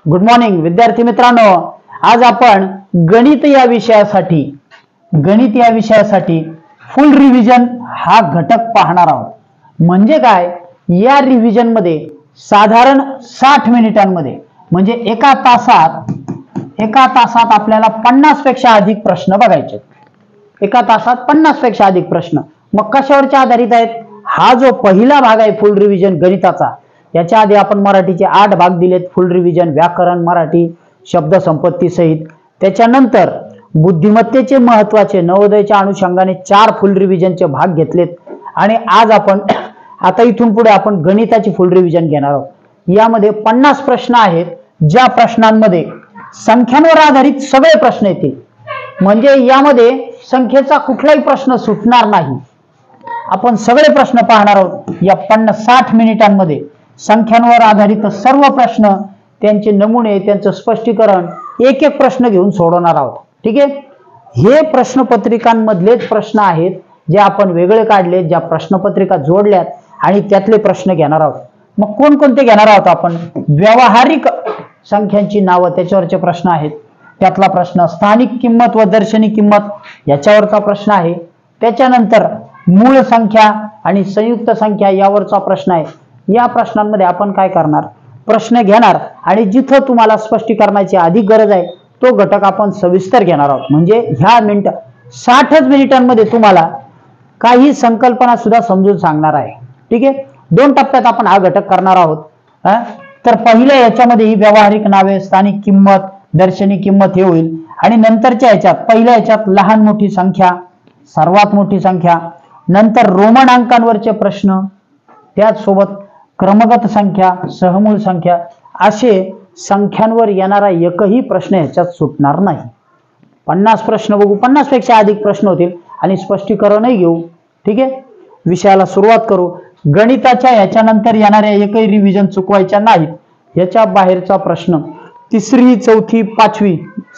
Good morning विद्यार्थी मित्रांनो, आज आपण गणित या विषयासाठी फुल रिव्हिजन हा घटक पाहणार आहोत. म्हणजे काय, या रिव्हिजन मध्ये साधारण 60 मिनिटांमध्ये म्हणजे एका तासात आपल्याला 50 पेक्षा अधिक प्रश्न बघायचे. एका तासात 50 पेक्षा अधिक प्रश्न. मग कशावरचे आधारित आहेत? हा जो पहिला भाग आहे फुल रिव्हिजन गणिताचा, याच्या आधी आपण मराठीचे 8 भाग दिलेत फुल रिव्हिजन, व्याकरण, मराठी, शब्दसंपत्ती सहित. त्याच्यानंतर बुद्धिमत्तेचे महत्वाचे नवोदयच्या अनुषंगाने 4 फुल रिव्हिजनचे भाग घेतलेत. आणि आज आपण आता इथून पुढे आपण गणिताची फुल रिव्हिजन घेणार आहोत. यामध्ये 50 प्रश्न आहेत, ज्या प्रश्नांमध्ये संख्यांवर आधारित सगळे प्रश्न येतील. म्हणजे यामध्ये संख्येचा कुठलाही प्रश्न सुटणार नाही. आपण सगळे प्रश्न पाहणार आहोत या 60 मिनिटांमध्ये. संख्यांवर आधारित सर्व प्रश्न, त्यांचे नमुने, त्यांचं स्पष्टीकरण, एक एक प्रश्न घेऊन सोडवणार आहोत. ठीक आहे. हे प्रश्नपत्रिकांमधलेच प्रश्न आहेत जे आपण वेगळे काढले, ज्या प्रश्नपत्रिका जोडल्यात आणि त्यातले प्रश्न घेणार आहोत. मग कोणकोणते घेणार आहोत आपण? व्यावहारिक संख्यांची नावं, त्याच्यावरचे प्रश्न आहेत. त्यातला प्रश्न स्थानिक किंमत व दर्शनी किंमत याच्यावरचा प्रश्न आहे. त्याच्यानंतर मूळ संख्या आणि संयुक्त संख्या यावरचा प्रश्न आहे. या प्रश्नांमध्ये आपण काय करणार? प्रश्न घेणार आणि जिथं तुम्हाला स्पष्टीकरणाची अधिक गरज आहे तो घटक आपण सविस्तर घेणार आहोत. म्हणजे ह्या 60 मिनिटांमध्ये तुम्हाला काही संकल्पना सुद्धा समजून सांगणार आहे. ठीक आहे. 2 टप्प्यात आपण हा घटक करणार आहोत. तर पहिल्या याच्यामध्ये ही व्यावहारिक नावे, स्थानिक किंमत, दर्शनी किंमत हे होईल. आणि नंतरच्या याच्यात पहिल्या याच्यात लहान मोठी संख्या, सर्वात मोठी संख्या, नंतर रोमन अंकांवरचे प्रश्न, त्याचसोबत क्रमगत संख्या, सहमूळ संख्या, असे संख्यांवर येणारा एकही प्रश्न ह्याच्यात सुटणार नाही. 50 प्रश्न बघू, 50 पेक्षा अधिक प्रश्न होतील आणि स्पष्टीकरणही घेऊ. ठीक आहे. विषयाला सुरुवात करू. गणिताच्या ह्याच्यानंतर येणाऱ्या एकही रिव्हिजन चुकवायच्या नाहीत. ह्याच्या बाहेरचा प्रश्न 3री, 4थी, 5वी,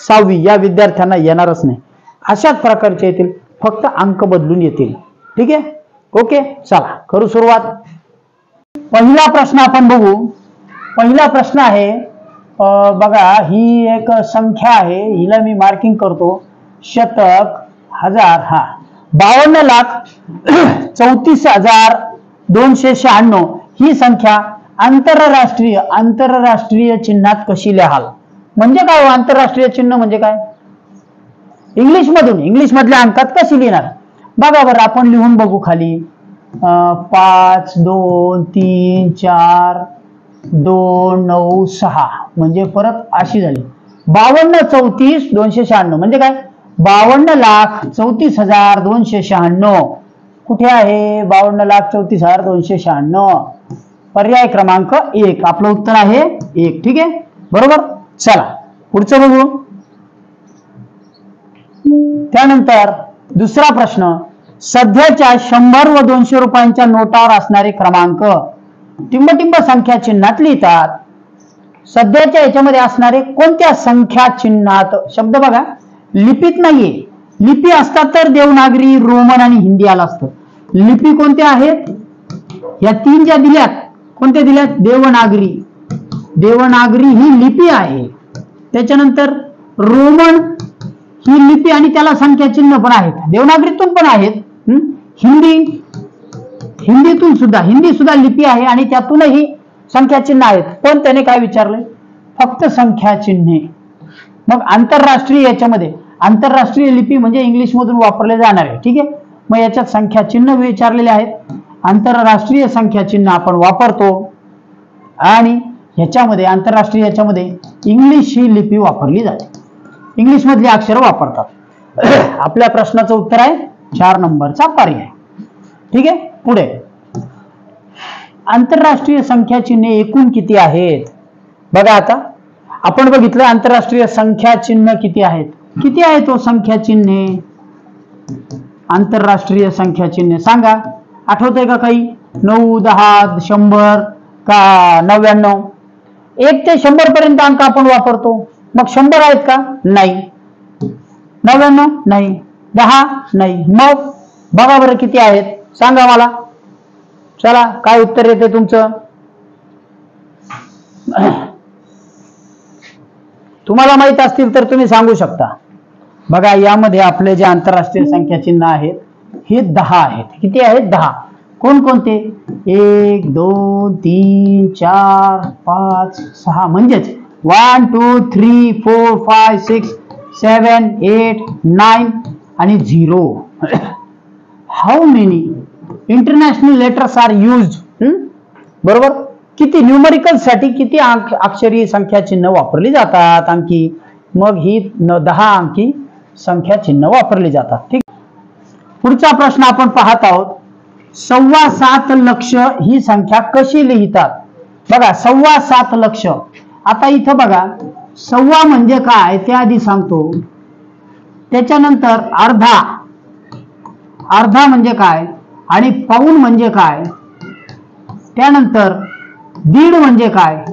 6वी या विद्यार्थ्यांना येणारच नाही. अशाच प्रकारचे येतील, फक्त अंक बदलून येतील. ठीक आहे. ओके, चला करू सुरुवात. पहिला प्रश्न आपण बघू. पहिला प्रश्न आहे, बघा, ही एक संख्या आहे, हिला मी मार्किंग करतो. शतक, हजार, 52,34,296 ही संख्या आंतरराष्ट्रीय चिन्हात कशी लिहाल? म्हणजे काय आंतरराष्ट्रीय चिन्ह म्हणजे काय? इंग्लिश मधल्या अंकात कशी लिहिणार? बघा बरं, आपण लिहून बघू खाली. 5, 2, 3, 4, 2, 9, 6 म्हणजे परत अशी झाली. 52,34,296 म्हणजे काय? 52,34,296 कुठे आहे? 52,34,296 पर्याय क्रमांक 1. आपलं उत्तर आहे 1. ठीक आहे, बरोबर. चला पुढचं बघू. त्यानंतर दुसरा प्रश्न, सध्याच्या 100 व 200 रुपयांच्या नोटावर असणारे क्रमांक टिंबटिंब संख्या चिन्हात लिहितात. सध्याच्या याच्यामध्ये असणारे कोणत्या संख्या चिन्हात? शब्द बघा, लिपीत नाहीये. लिपी असतात तर देवनागरी, रोमन आणि हिंदी आला असतं. लिपी कोणत्या आहेत? या 3 ज्या दिल्यात, कोणत्या दिल्यात? देवनागरी ही लिपी आहे. त्याच्यानंतर रोमन ही लिपी आणि त्याला संख्या चिन्ह पण आहेत, देवनागरीतून पण आहेत. हिंदी सुद्धा लिपी आहे आणि त्यातूनही संख्या चिन्ह आहेत. पण त्याने काय विचारलंय? फक्त संख्या चिन्हे. मग आंतरराष्ट्रीय याच्यामध्ये आंतरराष्ट्रीय लिपी म्हणजे इंग्लिश मधून वापरले जाणार आहे. ठीक आहे. मग याच्यात संख्या चिन्ह विचारलेले आहेत. आंतरराष्ट्रीय संख्या चिन्ह आपण वापरतो आणि ह्याच्यामध्ये आंतरराष्ट्रीय याच्यामध्ये इंग्लिश ही लिपी वापरली जाते. इंग्लिश मधली अक्षर वापरतात. आपल्या प्रश्नाचं उत्तर आहे 4 नंबरचा पर्याय. ठीक आहे. पुढे, आंतरराष्ट्रीय संख्या चिन्हे एकूण किती आहेत? बघा, आता आपण बघितलं आंतरराष्ट्रीय संख्या चिन्ह किती आहेत. किती आहे तो संख्या चिन्हे? आंतरराष्ट्रीय संख्या चिन्हे सांगा. आठवतंय का काही? 9, 10, 100 का 99? 1 ते 100 पर्यंत अंक आपण वापरतो. मग 100 आहेत का? नाही. 99 नाही. 10 नाही. मग बघा बरं किती आहेत, सांगा मला. चला, काय उत्तर येते तुमचं? तुम्हाला माहित असतील तर तुम्ही सांगू शकता. बघा यामध्ये आपले जे आंतरराष्ट्रीय संख्या चिन्ह आहेत हे 10 आहेत. किती आहेत? 10. कोणकोणते? 1 2 3 4 5 6 म्हणजेच 1 2 3 4 5 6 7 8 9 आणि 0. How many international letters are used? बरोबर. किती न्यूमरिकल साठी किती अक्षरी संख्या चिन्ह वापरली जातात अंकी? मग ही 10 अंकी संख्या चिन्ह वापरली जातात. ठीक. पुढचा प्रश्न आपण पाहत आहोत. 7.25 लक्ष ही संख्या कशी लिहितात? बघा 7.25 लक्ष. आता इथं बघा सव्वा म्हणजे काय ते आधी सांगतो, त्याच्यानंतर अर्धा, अर्धा म्हणजे काय आणि पाऊण म्हणजे काय, त्यानंतर दीड म्हणजे काय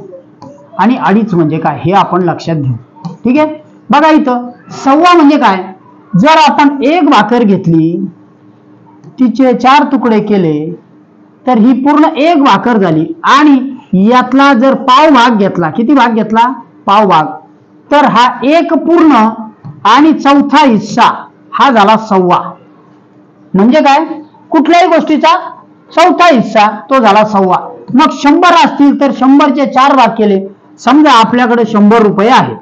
आणि अडीच म्हणजे काय हे आपण लक्षात घेऊ. ठीक आहे. बघा इथं सव्वा म्हणजे काय, जर आपण एक भाकर घेतली तिचे 4 तुकडे केले तर ही पूर्ण एक भाकर झाली आणि यातला जर पाव भाग घेतला, किती भाग घेतला? पाव भाग, तर हा एक पूर्ण आणि चौथा हिस्सा हा झाला सव्वा. म्हणजे काय? कुठल्याही गोष्टीचा चौथा हिस्सा तो झाला सव्वा. मग 100 असतील तर 100चे 4 भाग केले, समजा आपल्याकडे 100 रुपये आहेत,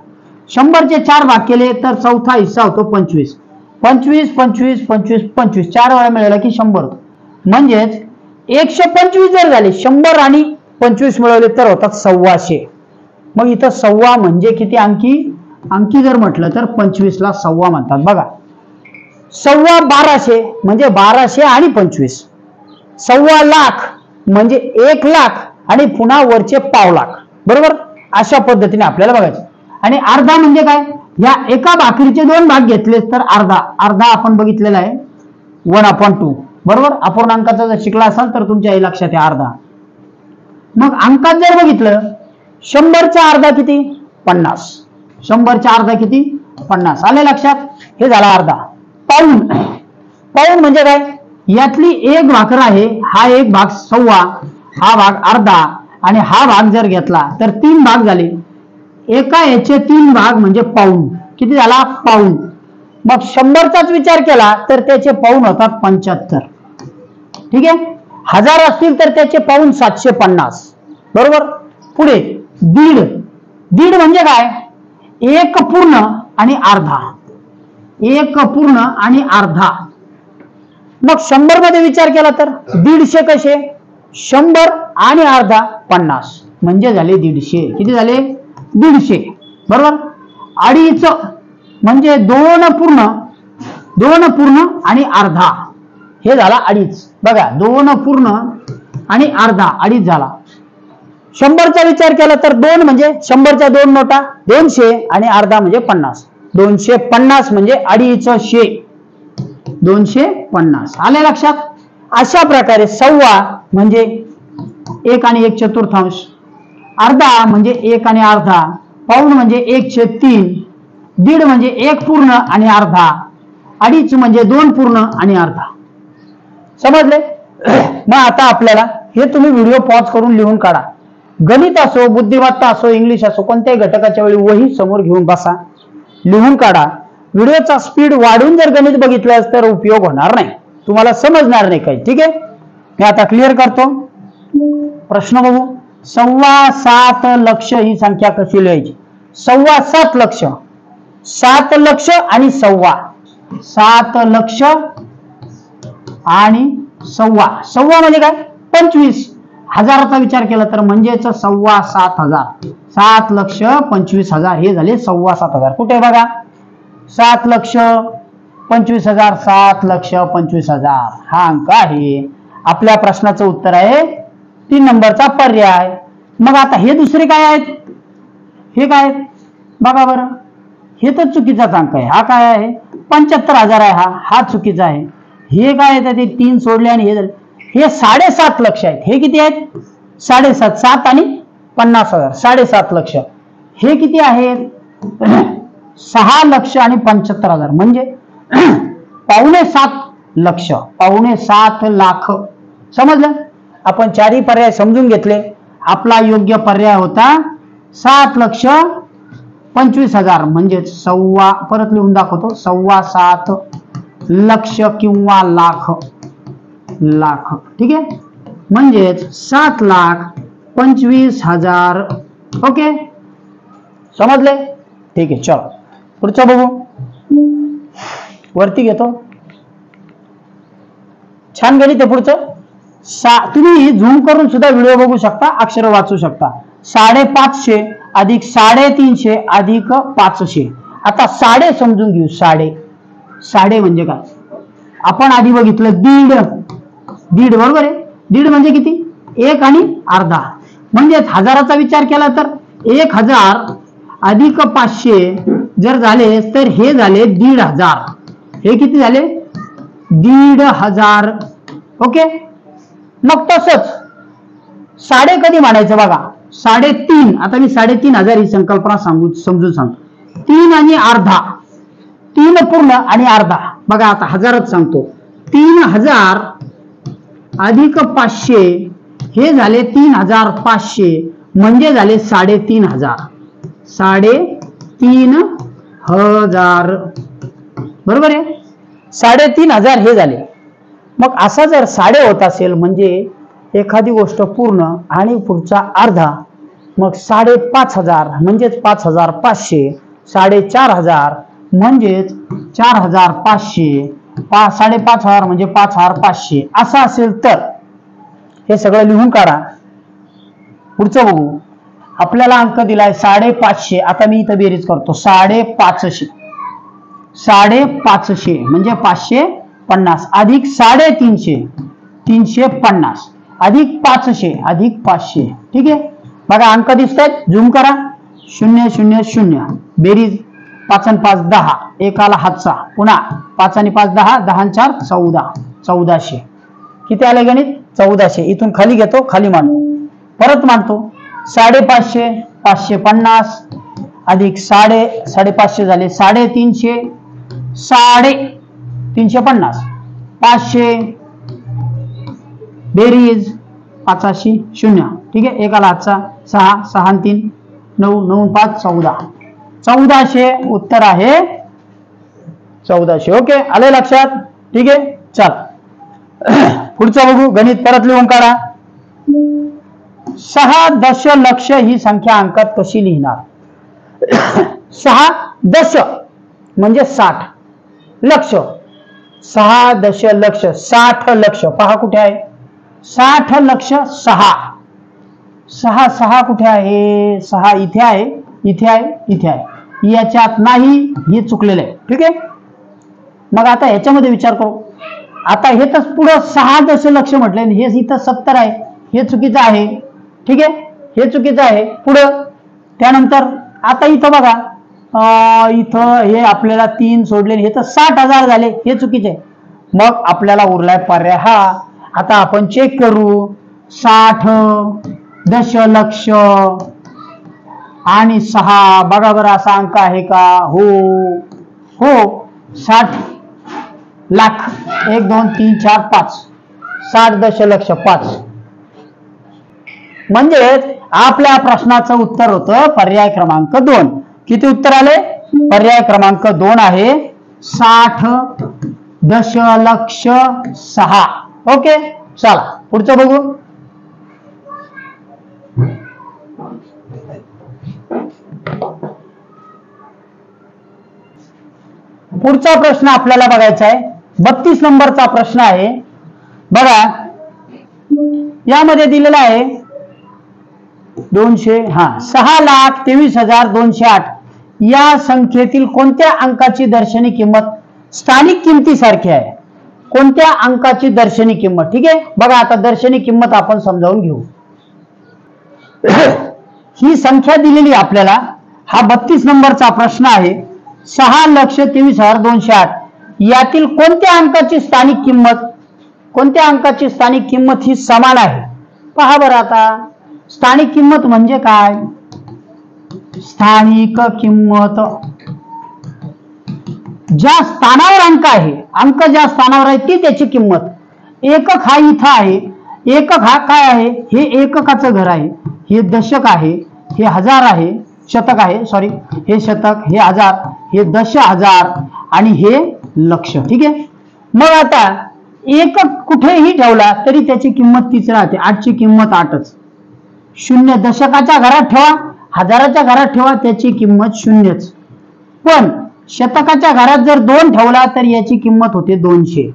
100चे 4 भाग केले तर चौथा हिस्सा होतो 25. 25 25 25 25 4 वेळा मिळाला की 100. म्हणजेच 125 जर झाले, 100 आणि 25 मिळवले तर होतात 125. मग इथं सव्वा म्हणजे किती अंकी? अंकी जर म्हटलं तर 25 ला सव्वा म्हणतात. बघा सव्वा 1200 म्हणजे 1200 आणि 25. सव्वा लाख म्हणजे 1 लाख आणि पुन्हा वरचे पाव लाख. बरोबर. अशा पद्धतीने आपल्याला बघायचं. आणि अर्धा म्हणजे काय? या एका भाकरीचे 2 भाग घेतले तर अर्धा. अर्धा आपण बघितलेला आहे 1/2. बरोबर. अपूर्णांकाचा जर शिकला असाल तर तुमच्या हे लक्षात आहे अर्धा. मग अंकात जर बघितलं 100चा अर्धा किती? 50. 100चा अर्धा किती? 50. आले लक्षात? हे झाला अर्धा. पाऊण. पाऊण म्हणजे काय? यातली एक भाकर आहे, हा एक भाग सव्वा, हा भाग अर्धा आणि हा भाग जर घेतला तर 3 भाग झाले. एका याचे 3 भाग म्हणजे पाऊण. किती झाला? पाऊण. मग 100चाच विचार केला तर त्याचे पाऊण होतात 75. ठीक आहे. 1000 असतील तर त्याचे पाऊण 750. बरोबर. पुढे दीड. दीड म्हणजे काय? एक पूर्ण आणि अर्धा. एक पूर्ण आणि अर्धा. मग 100 मध्ये विचार केला तर 150 कसे? 100 आणि अर्धा 50 म्हणजे झाले 150. किती झाले? 150. बरोबर. अडीच म्हणजे 2 पूर्ण आणि अर्धा हे झाला अडीच. बघा 2 पूर्ण आणि अर्धा अडीच झाला. 100चा विचार केला तर 2 म्हणजे 100च्या 2 नोटा 200 आणि अर्धा म्हणजे 50. 250 म्हणजे अडीचशे. 250. आले लक्षात? अशा प्रकारे सव्वा म्हणजे 1 आणि 1/4, अर्धा म्हणजे 1 आणि अर्धा, पाऊण म्हणजे 1/3, दीड म्हणजे 1 पूर्ण आणि अर्धा, अडीच म्हणजे 2 पूर्ण आणि अर्धा. समजले? मग आता आपल्याला हे तुम्ही व्हिडिओ पॉज करून लिहून काढा. गणित असो, बुद्धिमत्ता असो, इंग्लिश असो, कोणत्याही घटकाच्या वेळी वही समोर घेऊन बसा, लिहून काढा. व्हिडिओचा स्पीड वाढून जर गणित बघितलं तर उपयोग होणार नाही, तुम्हाला समजणार नाही काही. ठीक आहे. मी आता क्लिअर करतो. प्रश्न बघू. 7.25 लक्ष ही संख्या कशी लिहायची? 7.25 लक्ष. 7 लक्ष आणि सव्वा. 7 लक्ष आणि सव्वा. सव्वा म्हणजे काय? 25. हजाराचा विचार केला तर म्हणजेच 7.25,000. 7 लक्ष 25,000 हे झाले 7.25,000. कुठे बघा? 7 लक्ष 25,000. 7 लक्ष 25,000 हा अंक आहे. आपल्या प्रश्नाचं उत्तर आहे 3 नंबरचा पर्याय. मग आता हे दुसरे काय आहेत? हे काय आहेत बघा बरं. हे तर चुकीचाच अंक आहे. हा काय आहे? 75,000 आहे. हा चुकीचा आहे. हे काय आहे? ते 3 सोडले आणि हे झाले. हे 7.5 लक्ष आहेत. हे किती आहेत? 7.5. 7 आणि 50,000 7.5 लक्ष. हे किती आहेत? 6 लक्ष आणि 75,000 म्हणजे 7.25 लक्ष. 7.25 लाख. समजलं? आपण 4ही पर्याय समजून घेतले. आपला योग्य पर्याय होता 7 लक्ष 25,000 म्हणजे सव्वा, परत लिहून दाखवतो, 7.25 लक्ष किंवा लाख, ठीक आहे, म्हणजेच 7,25,000. ओके, समजले? ठीक आहे, चलो पुढचं बघू. वरती घेतो, छान गणित आहे पुढचं. तुम्ही झूम करून सुद्धा व्हिडिओ बघू शकता, अक्षर वाचू शकता. 550 अधिक 350 अधिक 500. आता साडे समजून घेऊ. साडे म्हणजे काय? आपण आधी बघितलं दीड बरोबर आहे. दीड म्हणजे किती? 1 आणि अर्धा. म्हणजे हजाराचा विचार केला तर 1000 अधिक 500 जर झाले तर हे झाले 1,500. हे किती झाले? 1,500. ओके, मग तसंच साडे कधी म्हणायचं बघा. 3.5. आता मी 3,500 ही संकल्पना समजून सांगतो. 3 आणि अर्धा, 3 पूर्ण आणि अर्धा. बघा आता हजारात सांगतो. 3,000 अधिक 500 हे झाले 3,500 म्हणजे झाले 3,500. 3,500 बरोबर आहे. 3,500 हे झाले. मग असा जर साडे होत असेल म्हणजे एखादी गोष्ट पूर्ण आणि पुढचा अर्धा, मग 5,500 म्हणजेच 5,500. 4,500 म्हणजेच 4,500. 5,500 म्हणजे 5,500. असं असेल तर हे सगळं लिहून काढा. पुढचं बघू. आपल्याला अंक दिलाय 550. आता मी इथं बेरीज करतो. 550 म्हणजे 550 अधिक 350 350 अधिक 500 अधिक 500. ठीक आहे, बघा अंक दिसतात, झूम करा. 0 0 0 बेरीज 5 आणि 5 10, एकाला हातचा. पुन्हा 5 आणि 5 10, 10 आणि 4 14, 1400. किती आले गणित? 1400. इथून खाली घेतो, खाली मांडतो, परत मांडतो. 550 550 अधिक 550 झाले 350 350 500 बेरीज 85 0. ठीक आहे, एकाला हातचा. 6 6 आणि 3 9 9 आणि 5 14, 1400. उत्तर आहे 1400. ओके, आले लक्षात? ठीक आहे, चल पुढचं बघू. गणित परत लिहून काढा. 6 दशलक्ष ही संख्या अंकात कशी लिहिणार? 6 दश म्हणजे 60 लक्ष. 6 दशलक्ष 60 लक्ष. पहा कुठे आहे? 60 लक्ष 6 6 कुठे आहे? 6 इथे आहे, इथे आहे, इथे आहे. याच्यात नाही, हे चुकलेलं आहे. ठीक आहे, मग आता ह्याच्यामध्ये विचार करू. आता हे तर पुढं 6 दशलक्ष म्हटले, हे इथं 70 आहे, हे चुकीचं आहे. ठीक आहे, हे चुकीचं आहे. पुढं त्यानंतर आता इथं बघा, इथं हे आपल्याला 3 सोडले, हे तर 60,000 झाले, हे चुकीचे आहे. मग आपल्याला उरलाय पर्याय हा. आता आपण चेक करू. 60 दशलक्ष आणि 6, बघा बरं असा अंक आहे का? हो 60 लाख. 1 2 3 4 5, 60 दशलक्ष 5. म्हणजे आपल्या प्रश्नाचं उत्तर होतं पर्याय क्रमांक 2. किती उत्तर आले? पर्याय क्रमांक 2 आहे 60 दशलक्ष 6. ओके, चला पुढचं बघू. पुढचा प्रश्न आपल्याला बघायचा आहे. 32 नंबरचा प्रश्न आहे. बघा, यामध्ये दिलेला आहे 6,23,208 या संख्येतील कोणत्या अंकाची दर्शनी किंमत स्थानिक किमतीसारखी आहे? कोणत्या अंकाची दर्शनी किंमत? ठीक आहे, बघा आता दर्शनी किंमत आपण समजावून घेऊ. ही संख्या दिलेली आपल्याला. हा 32 नंबरचा प्रश्न आहे. 6,23,208 यातील कोणत्या अंकाची स्थानिक किंमत, कोणत्या अंकाची स्थानिक किंमत ही समान आहे? पहा बरं आता, स्थानिक किंमत म्हणजे काय? स्थानिक किंमत ज्या स्थानावर अंक आहे, अंक ज्या स्थानावर आहे ती त्याची किंमत. एकक हा इथं आहे. एकक हा काय आहे? हे एककाचं घर आहे, हे दशक आहे, हे हजार आहे, शतक आहे, सॉरी, हे शतक, हे हजार, हे दशहजार आणि हे लक्ष. ठीक आहे. मग आता एकक कुठेही ठेवला तरी त्याची किंमत तीच राहते. 8 ची किंमत 8च. शून्य दशकाच्या घरात ठेवा, हजाराच्या घरात ठेवा, त्याची किंमत शून्यच. पण शतकाच्या घरात जर 2 ठेवला तर याची किंमत होते 200.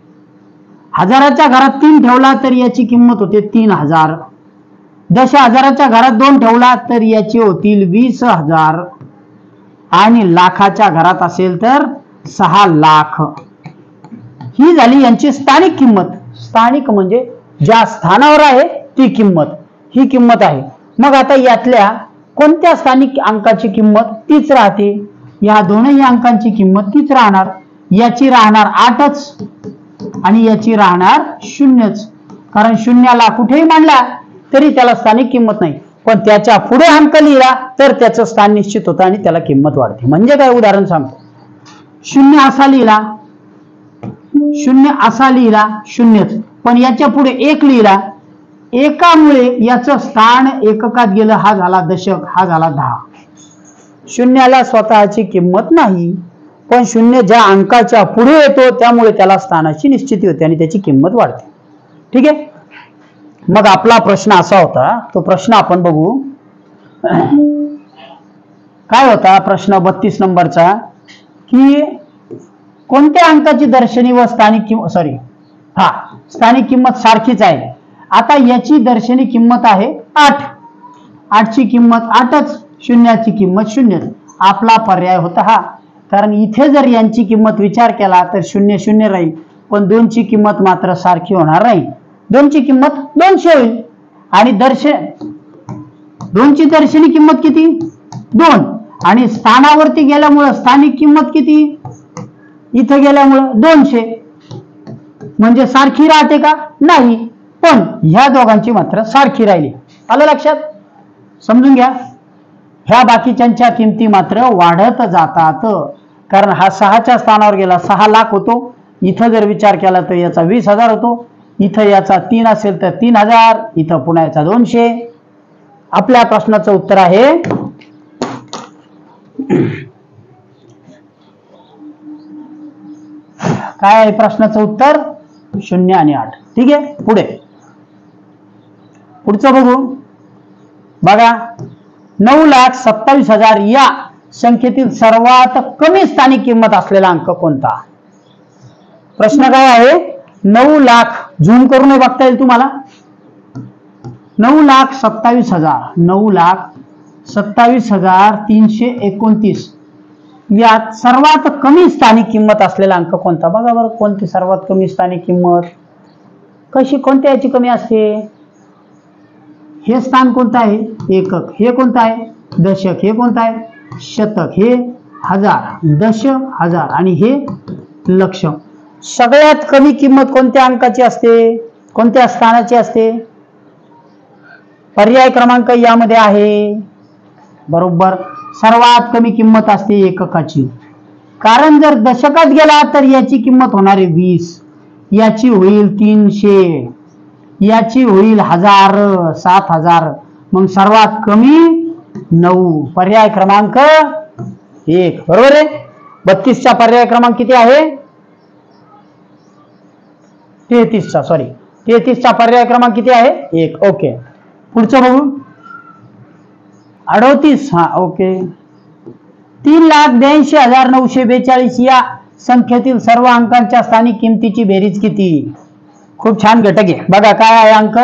हजाराच्या घरात 3 ठेवला तर याची किंमत होते 3000. दशहजाराच्या घरात 2 ठेवला तर याची होतील 20,000 आणि लाखाच्या घरात असेल तर 6 लाख. ही झाली यांची स्थानिक किंमत. स्थानिक म्हणजे ज्या स्थानावर आहे ती किंमत, ही किंमत आहे. मग आता यातल्या कोणत्या स्थानिक अंकाची किंमत तीच राहते? या दोनही अंकांची किंमत तीच राहणार. याची राहणार 8च आणि याची राहणार 0च. कारण शून्याला कुठेही मांडला तरी त्याला स्थानिक किंमत नाही, पण त्याच्या पुढे अंक लिहिला तर त्याचं स्थान निश्चित होतं आणि त्याला किंमत वाढते. म्हणजे काय? उदाहरण सांगतो. 0 असा लिहिला, 0 असा लिहिला, 0च. पण याच्या पुढे 1 लिहिला, एकामुळे याचं स्थान एककात गेलं. हा झाला दशक, हा झाला 10. शून्याला स्वतःची किंमत नाही, पण 0 ज्या अंकाच्या पुढे येतो त्यामुळे त्याला स्थानाची निश्चिती होते आणि त्याची किंमत वाढते. ठीक आहे. मग आपला प्रश्न असा होता, तो प्रश्न आपण बघू. काय होता प्रश्न 32 नंबरचा, की कोणत्या अंकाची दर्शनी व स्थानिक किंमत, स्थानिक किंमत सारखीच आहे. आता याची दर्शनी किंमत आहे 8. 8 ची किंमत 8च, शून्याची किंमत 0च. आपला पर्याय होता हा. कारण इथे जर यांची किंमत विचार केला तर 0 0 राहील, पण 2 ची किंमत मात्र सारखी होणार नाही. 2 ची किंमत 200 होईल आणि 2 ची दर्शनी किंमत किती? 2. आणि स्थानावरती गेल्यामुळे स्थानिक किंमत किती? इथं गेल्यामुळे 200. म्हणजे सारखी राहते का? नाही. पण ह्या दोघांची मात्र सारखी राहिली. आलं लक्षात? समजून घ्या. ह्या बाकीच्यांच्या किमती मात्र वाढत जातात. कारण हा 6च्या स्थानावर गेला, 6 लाख होतो. इथं जर विचार केला तर याचा 20,000 होतो. इथं याचा 3 असेल तर 3000, इथं पुन्हा याचा 200. आपल्या प्रश्नाचं उत्तर आहे काय आहे? प्रश्नाचं उत्तर 0 आणि 8. ठीक आहे. पुढचं बघू. बघा, 9,27,000 या संख्येतील सर्वात कमी स्थानिक किंमत असलेला अंक कोणता? प्रश्न काय आहे? 9 लाख, झूम करून बघता येईल तुम्हाला. 9,27,000, 9,27,329 यात सर्वात कमी स्थानिक किंमत असलेला अंक कोणता? बघा बरं, कोणती सर्वात कमी स्थानिक किंमत? कोणत्या याची कमी असते? हे स्थान कोणतं आहे? एकक. हे कोणतं आहे? दशक. हे कोणतं आहे? शतक. हे हजार, दशहजार आणि हे लक्ष. सगळ्यात कमी किंमत कोणत्या अंकाची असते? कोणत्या स्थानाची असते? पर्याय क्रमांक यामध्ये आहे. बरोबर, सर्वात कमी किंमत असते एककाची. कारण जर दशकात गेला तर याची किंमत होणार आहे 20, याची होईल 300, याची होईल 1000, 7000. मग सर्वात कमी 9. पर्याय क्रमांक 1. बरोबर आहे. 32 चा पर्याय क्रमांक किती आहे? 33 चा, सॉरी, 33 चा पर्याय क्रमांक किती आहे? 1. ओके. पुढचं बघू. 38. हा, ओके. 3,82,942 या संख्येतील सर्व अंकांच्या स्थानिक किमतीची बेरीज किती? खूप छान घटक आहे. बघा काय आहे अंक?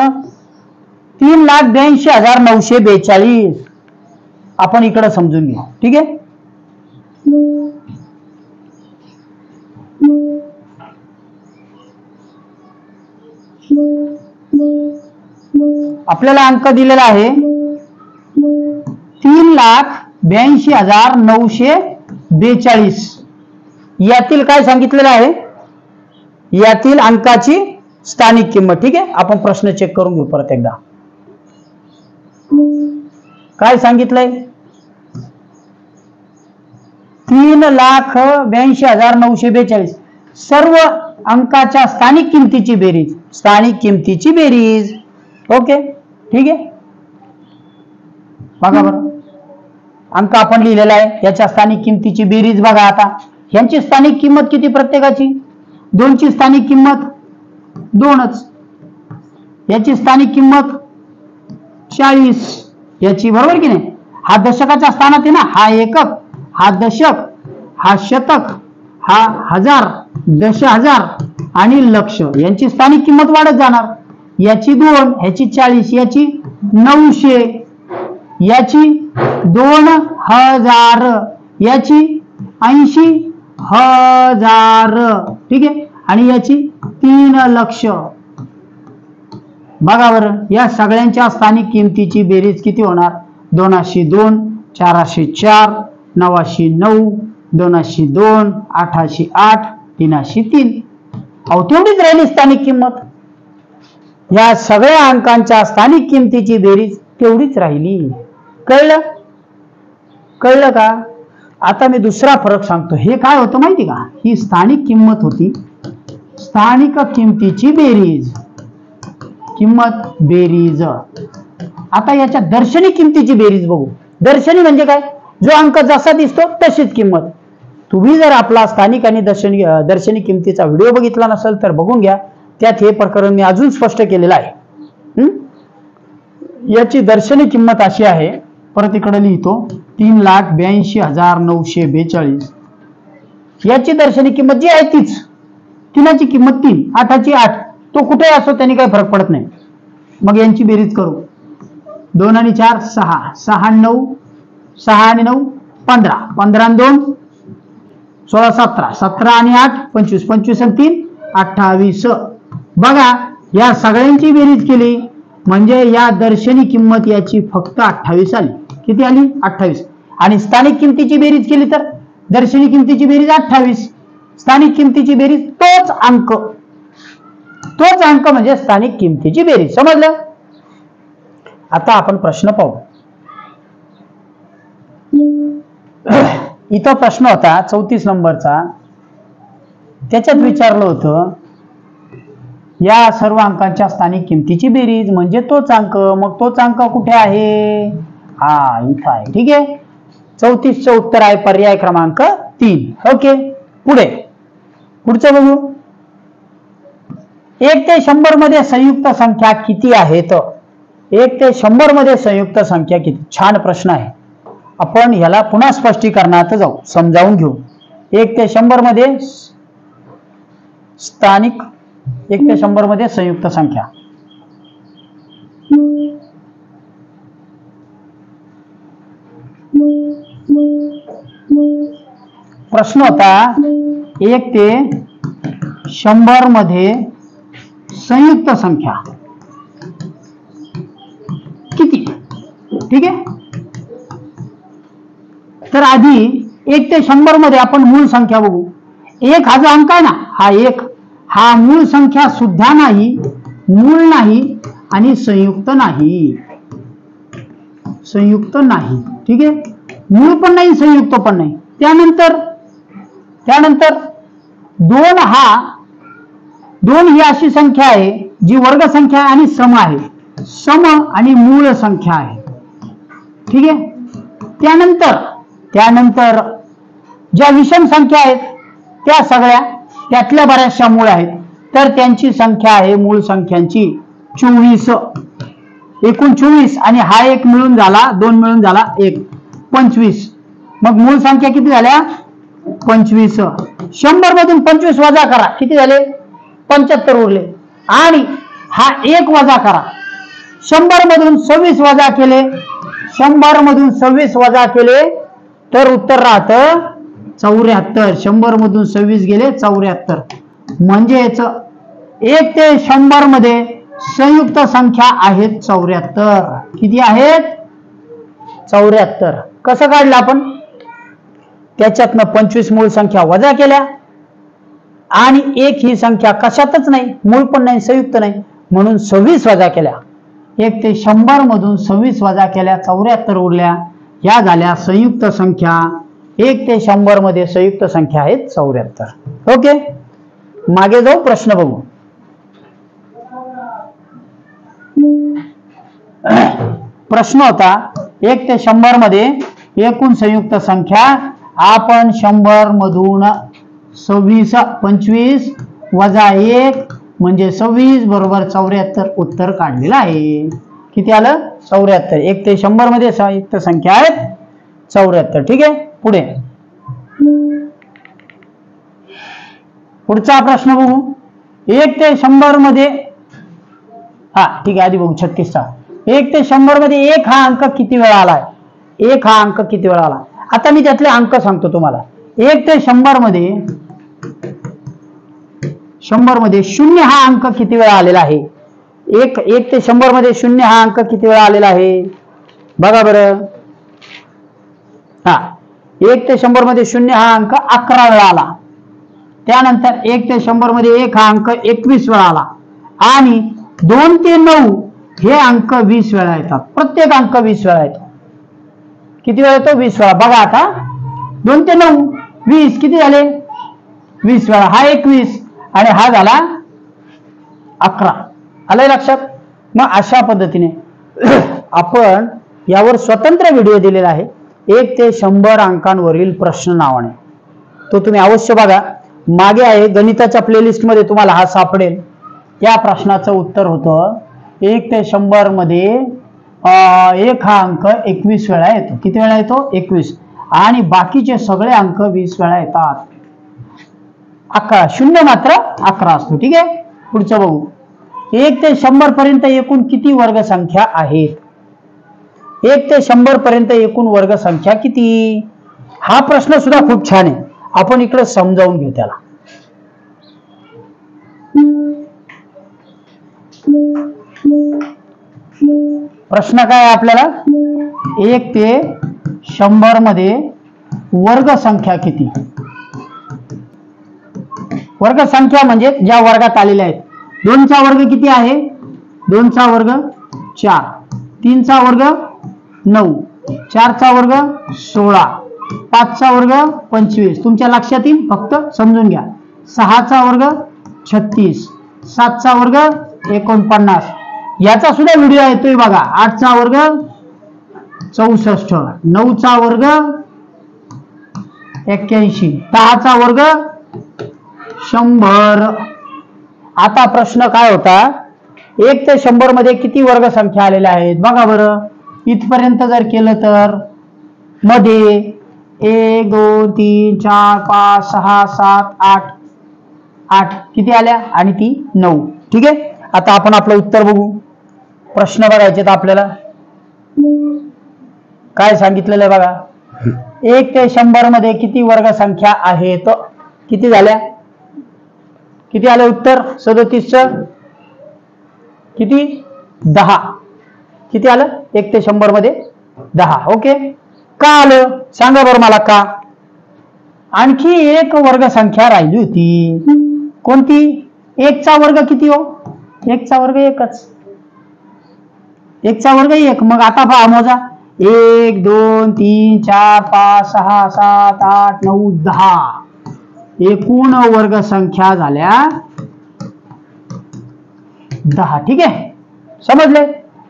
3,82,942. आपण इकडे समजून घेऊ. ठीक आहे. आपल्याला अंक दिलेला आहे 3,82,942. यातील काय सांगितलेलं आहे? यातील अंकाची स्थानिक किंमत. ठीक आहे. आपण प्रश्न चेक करून घेऊ परत एकदा. काय सांगितलंय? 3,82,942 सर्व अंकाच्या स्थानिक किमतीची बेरीज. स्थानिक किमतीची बेरीज. ओके. ठीक आहे. बघा बरं, अंक आपण लिहिलेला आहे, याच्या स्थानिक किमतीची बेरीज बघा. आता यांची स्थानिक किंमत किती प्रत्येकाची? 2 ची स्थानिक किंमत 2च, याची स्थानिक किंमत 40 याची, बरोबर की नाही? हा दशकाच्या स्थानात आहे ना, हा एकक, हा दशक, हा शतक, हा हजार, दश हजार आणि लक्ष. यांची स्थानिक किंमत वाढत जाणार. याची 2, ह्याची 40, याची 900, याची 2000, याची 80,000, ठीक आहे, आणि याची 3 लक्ष. बघा बरं, या सगळ्यांच्या स्थानिक किमतीची बेरीज किती होणार? 202, 404, 909, 202, 808, 303. अहो तेवढीच राहिली स्थानिक किंमत. या सगळ्या अंकांच्या स्थानिक किमतीची बेरीज तेवढीच राहिली. कळलं? कळलं का? आता मी दुसरा फरक सांगतो. हे काय होतं माहिती का? ही स्थानिक किंमत होती, स्थानिक किमतीची बेरीज, किंमत बेरीज. आता याच्या दर्शनी किमतीची बेरीज बघू. दर्शनी म्हणजे काय? जो अंक जसा दिसतो तशीच किंमत. तुम्ही जर आपला स्थानिक आणि दर्शनी किमतीचा व्हिडिओ बघितला नसेल तर बघून घ्या, त्यात हे प्रकरण मी अजून स्पष्ट केलेलं आहे. याची दर्शनी किंमत अशी आहे, परत इकडे लिहितो, 3,82,942. याची दर्शनी किंमत जी आहे तीच, तिनाची किंमत 3, 8ची 8, तो कुठे असो त्यांनी काही फरक पडत नाही. मग यांची बेरीज करू. 2 आणि 4 6, 6 आणि 9, 6 आणि 9 15, 15 आणि 2 16, 17, 17 आणि 8 25, 25 आणि 3 28. बघा, या सगळ्यांची बेरीज केली म्हणजे या दर्शनी किंमत याची फक्त 28 आली. किती आली? 28. आणि स्थानिक किमतीची बेरीज केली तर दर्शनी किमतीची बेरीज 28, स्थानिक किमतीची बेरीज तोच अंक, तोच अंक म्हणजे स्थानिक किमतीची बेरीज. समजलं? आता आपण प्रश्न पाहू. इथं प्रश्न होता 34 नंबरचा. त्याच्यात विचारलं होतं या सर्व अंकांच्या स्थानिक किमतीची बेरीज म्हणजे तोच अंक. मग तोच अंक कुठे आहे? हा, इथं आहे. ठीक आहे, 34चं उत्तर आहे पर्याय क्रमांक 3. ओके, पुढचं बघू. 1 ते 100 मध्ये संयुक्त संख्या किती आहेत? 1 ते 100 मध्ये संयुक्त संख्या किती? छान प्रश्न आहे. आपण ह्याला पुन्हा स्पष्टीकरणात जाऊ, समजावून घेऊ. 1 ते 100 मध्ये स्थानिक, 1 ते 100 मध्ये संयुक्त संख्या. प्रश्न होता 1 ते 100 मध्ये संयुक्त संख्या किती? ठीक आहे, तर आधी 1 ते 100 मध्ये आपण मूळ संख्या बघू. 1 हा जो अंक आहे ना, हा 1 हा मूळ संख्या सुद्धा नाही, मूळ नाही आणि संयुक्त नाही. संयुक्त नाही, ठीक आहे, मूळ पण नाही, संयुक्त पण नाही. त्यानंतर 2 ही अशी संख्या आहे जी वर्ग संख्या आणि सम आहे, सम आणि मूळ संख्या आहे. ठीक आहे, त्यानंतर ज्या विषम संख्या आहेत त्या सगळ्या, त्यातल्या बऱ्याचशा मूळ आहेत, तर त्यांची संख्या आहे मूळ संख्यांची 24, एकूण 24. आणि हा 1 मिळून झाला, 2 मिळून झाला 1, 25. मग मूळ संख्या किती झाल्या? 25. 100 मधून 25 वजा करा, किती झाले? 75 उरले. आणि हा 1 वजा करा, 100 मधून 26 वजा केले, 100 मधून 26 वजा केले तर उत्तर राहतं 74. 100 मधून 26 गेले 74. म्हणजेच 1 ते 100 मध्ये संयुक्त संख्या आहेत 74. किती आहेत? 74. कसं काढलं आपण? त्याच्यातनं 25 मूळ संख्या वजा केल्या आणि 1 ही संख्या कशातच नाही, मूळ पण नाही, संयुक्त नाही, म्हणून 26 वजा केल्या. 1 ते 100 मधून 26 वजा केल्या, 74 उरल्या. या झाल्या संयुक्त संख्या. 1 ते 100 मध्ये संयुक्त संख्या आहेत 74. ओके, मागे जाऊ, प्रश्न बघू. प्रश्न होता 1 ते 100 मध्ये एकूण संयुक्त संख्या आपण 100 मधून 25 वजा 1 म्हणजे 26 बरोबर 74 उत्तर काढलेलं आहे. किती आलं? 74. 1 ते 100 मध्ये संयुक्त संख्या आहेत 74. ठीक आहे. पुढचा प्रश्न बघू. 1 ते 100 मध्ये ठीक आहे, आधी बघू 36 चा. 1 ते 100 मध्ये 1 हा अंक किती वेळा आलाय? 1 हा अंक किती वेळा आला? आता मी त्यातले अंक सांगतो तुम्हाला. 1 ते 100 मध्ये 0 हा अंक किती वेळा आलेला आहे? 1 ते 100 मध्ये 0 हा अंक किती वेळा आलेला आहे? बघा बरं. 1 ते 100 मध्ये 0 हा अंक 11 वेळा आला. त्यानंतर 1 ते 100 मध्ये 1 हा अंक 21 वेळा आला आणि 2 ते 9 हे अंक 20 वेळा येतात. प्रत्येक अंक 20 वेळा येतो. किती वेळा येतो? 20 वेळा. बघा आता 2 ते 9 20 किती झाले? 20 वेळा. हा 21 आणि हा झाला 11. आलंय लक्षात? मग अशा पद्धतीने आपण यावर स्वतंत्र व्हिडिओ दिलेला आहे 1 ते 100 अंकांवरील प्रश्न नावाने. तो तुम्ही अवश्य बघा. मागे आहे गणिताच्या प्लेलिस्ट मध्ये तुम्हाला हा सापडेल. त्या प्रश्नाचं उत्तर होतं 1 ते 100 मध्ये 1 हा अंक 21 वेळा येतो. किती वेळा येतो? 21. आणि बाकीचे सगळे अंक 20 वेळा येतात. 11 शून्य मात्र 11 असतो. ठीक आहे. पुढचं बघू. 1 ते 100 पर्यंत एकूण किती वर्ग संख्या आहेत? 1 ते 100 पर्यंत एकूण वर्ग संख्या किती? हा प्रश्न सुद्धा खूप छान आहे. आपण इकडे समजावून घेऊ त्याला. प्रश्न काय आहे आपल्याला? 1 ते 100 मध्ये वर्ग संख्या किती? वर्ग संख्या म्हणजे ज्या वर्गात आलेल्या आहेत. 2 चा वर्ग किती आहे? 2 चा वर्ग 4, 3 चा वर्ग 9, 4 चा वर्ग 16, 5 चा वर्ग 25. तुमच्या लक्षात येईल, फक्त समजून घ्या. 6 चा वर्ग 36, 7 चा वर्ग 49. याचा सुद्धा व्हिडिओ येतोय बघा. 8 चा वर्ग 64, 9 चा वर्ग 81, 10 चा वर्ग 100. आता प्रश्न काय होता? 1 ते 100 मध्ये किती वर्ग संख्या आलेल्या आहेत? बघा बरं. इथपर्यंत जर केलं तर मध्ये 1 2 3 4 5 6 7 8 8 किती आल्या आणि ती 9. ठीक आहे. आता आपण आपलं उत्तर बघू. प्रश्न बघायचे तर आपल्याला काय सांगितलेलं आहे बघा. 1 ते 100 मध्ये किती वर्ग संख्या आहेत? किती झाल्या? किती आलं उत्तर? 37 च किती? 10. किती आलं? 1 ते 100 मध्ये 10. ओके. का आलं सांगा बरं मला का? आणखी एक वर्ग संख्या राहिली होती. कोणती? 1 चा वर्ग किती हो? 1 चा वर्ग 1च. 1 चा वर्ग 1. मग आता पहा मोजा. 1 2 3 4 5 6 7 8 9 10. एकूण वर्ग संख्या झाल्या 10. ठीक आहे. समजले?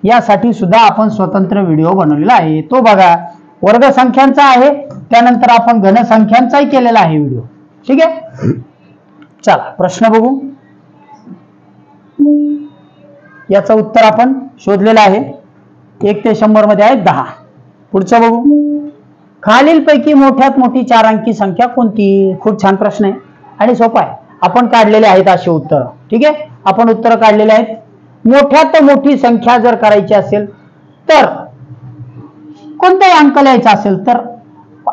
यासाठी सुद्धा आपण स्वतंत्र व्हिडिओ बनवलेला आहे. तो बघा. वर्ग संख्यांचा आहे. त्यानंतर आपण घनसंख्यांचाही केलेला आहे व्हिडिओ. ठीक आहे. चला प्रश्न बघू. याचं उत्तर आपण शोधलेलं आहे. 1 ते 100 मध्ये आहे 10. पुढचं बघू. खालीलपैकी मोठ्यात मोठी 4 अंकी संख्या कोणती? खूप छान प्रश्न आहे आणि सोपा आहे. आपण काढलेले आहेत असे उत्तर. ठीक आहे. आपण उत्तर काढलेले आहेत. मोठ्यात मोठी संख्या जर करायची असेल तर कोणताही अंक लिहायचा असेल तर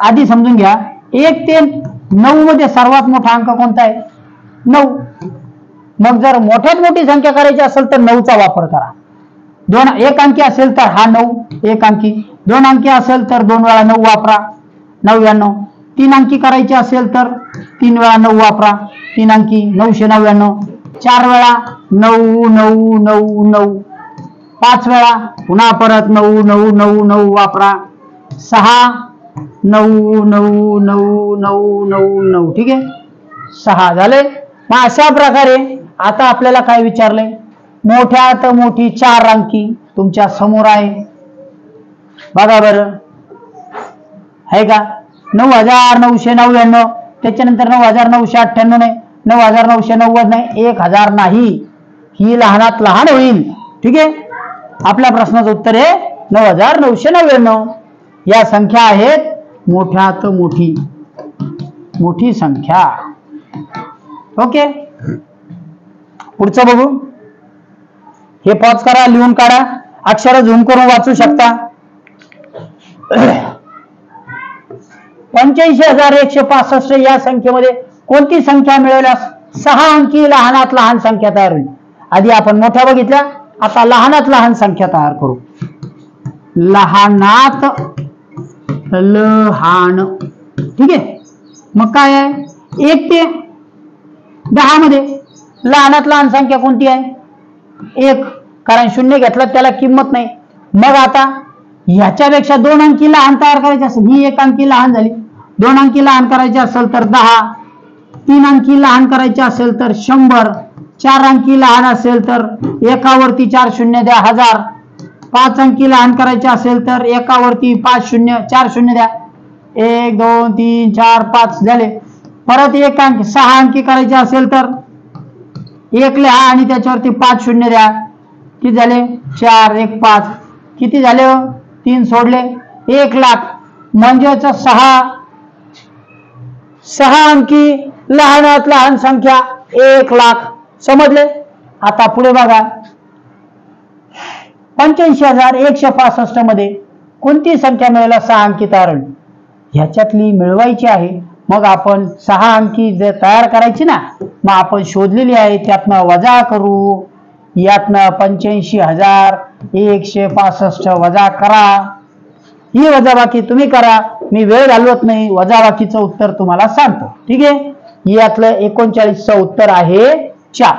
आधी समजून घ्या. 1 ते 9 मध्ये सर्वात मोठा अंक कोणता आहे? 9. मग जर मोठ्यात मोठी संख्या करायची असेल तर 9 चा वापर करा. 1 अंकी असेल तर हा 9 1 अंकी. 2 अंकी असेल तर 2 वेळा 9 वापरा 99. 3 अंकी करायची असेल तर 3 वेळा 9 वापरा 3 अंकी 999. 4 वेळा 9 9 9 9. 5 वेळा पुन्हा परत 9 9 9 9 वापरा. 6 9 9 9 9 9 9. ठीक आहे. 6 झाले. मग अशा प्रकारे आता आपल्याला काय विचारलंय? मोठ्यात मोठी 4 अंकी तुमच्या समोर आहे. बघा बरं. आहे का? 9999, त्याच्यानंतर 9998 नाही, 9990 नाही, 1000 नाही, ही लहानात लहान होईल. ठीक आहे, आपल्या प्रश्नाचं उत्तर आहे 9999. या संख्या आहेत मोठ्यात मोठी मोठी संख्या. ओके, पुढचं बघू. हे पॉज करा, लिहून काढा, अक्षर झूम करून वाचू शकता. 85,165 या संख्येमध्ये कोणती संख्या मिळवल्यास 6 अंकी लहानात लहान संख्या तयार होईल? आधी आपण मोठ्या बघितल्या, आता लहानात लहान संख्या तयार करू. लहानात लहान. ठीक आहे, मग काय आहे? 1 ते 10 मध्ये लहानात लहान संख्या कोणती आहे? 1, कारण 0 घेतला त्याला किंमत नाही. मग आता ह्याच्यापेक्षा 2 अंकी लहान तयार करायची असेल, ही 1 अंकी लहान झाली. 2 अंकी लहान करायची असेल तर 10, 3 अंकी लहान करायची असेल तर 100, 4 अंकी लहान असेल तर एकावरती 4 शून्य द्या 1000, 5 अंकी लहान करायचे असेल तर एकावरती 5 शून्य 4 शून्य द्या 1 2 3 4 5 झाले. परत 1 अंकी 6 अंकी करायचे असेल तर 1 लिहा आणि त्याच्यावरती 5 शून्य द्या. किती झाले? 4 1 5. किती झाले? 3 सोडले 1 लाख. म्हणजेच 6 अंकी लहानात लहान संख्या 1 लाख. समजले? आता पुढे बघा. 85,165 मध्ये कोणती संख्या मिळायला 6 अंकी तयार होईल? ह्याच्यातली मिळवायची आहे. मग आपण 6 अंकी जे तयार करायची ना, मग आपण शोधलेली आहे, त्यातनं वजा करू. यातनं 85,165 वजा करा. ही वजाबाकी तुम्ही करा, मी वेळ घालवत नाही, वजाबाकीचं उत्तर तुम्हाला सांगतो. ठीक आहे, यातलं 39चं उत्तर आहे 4.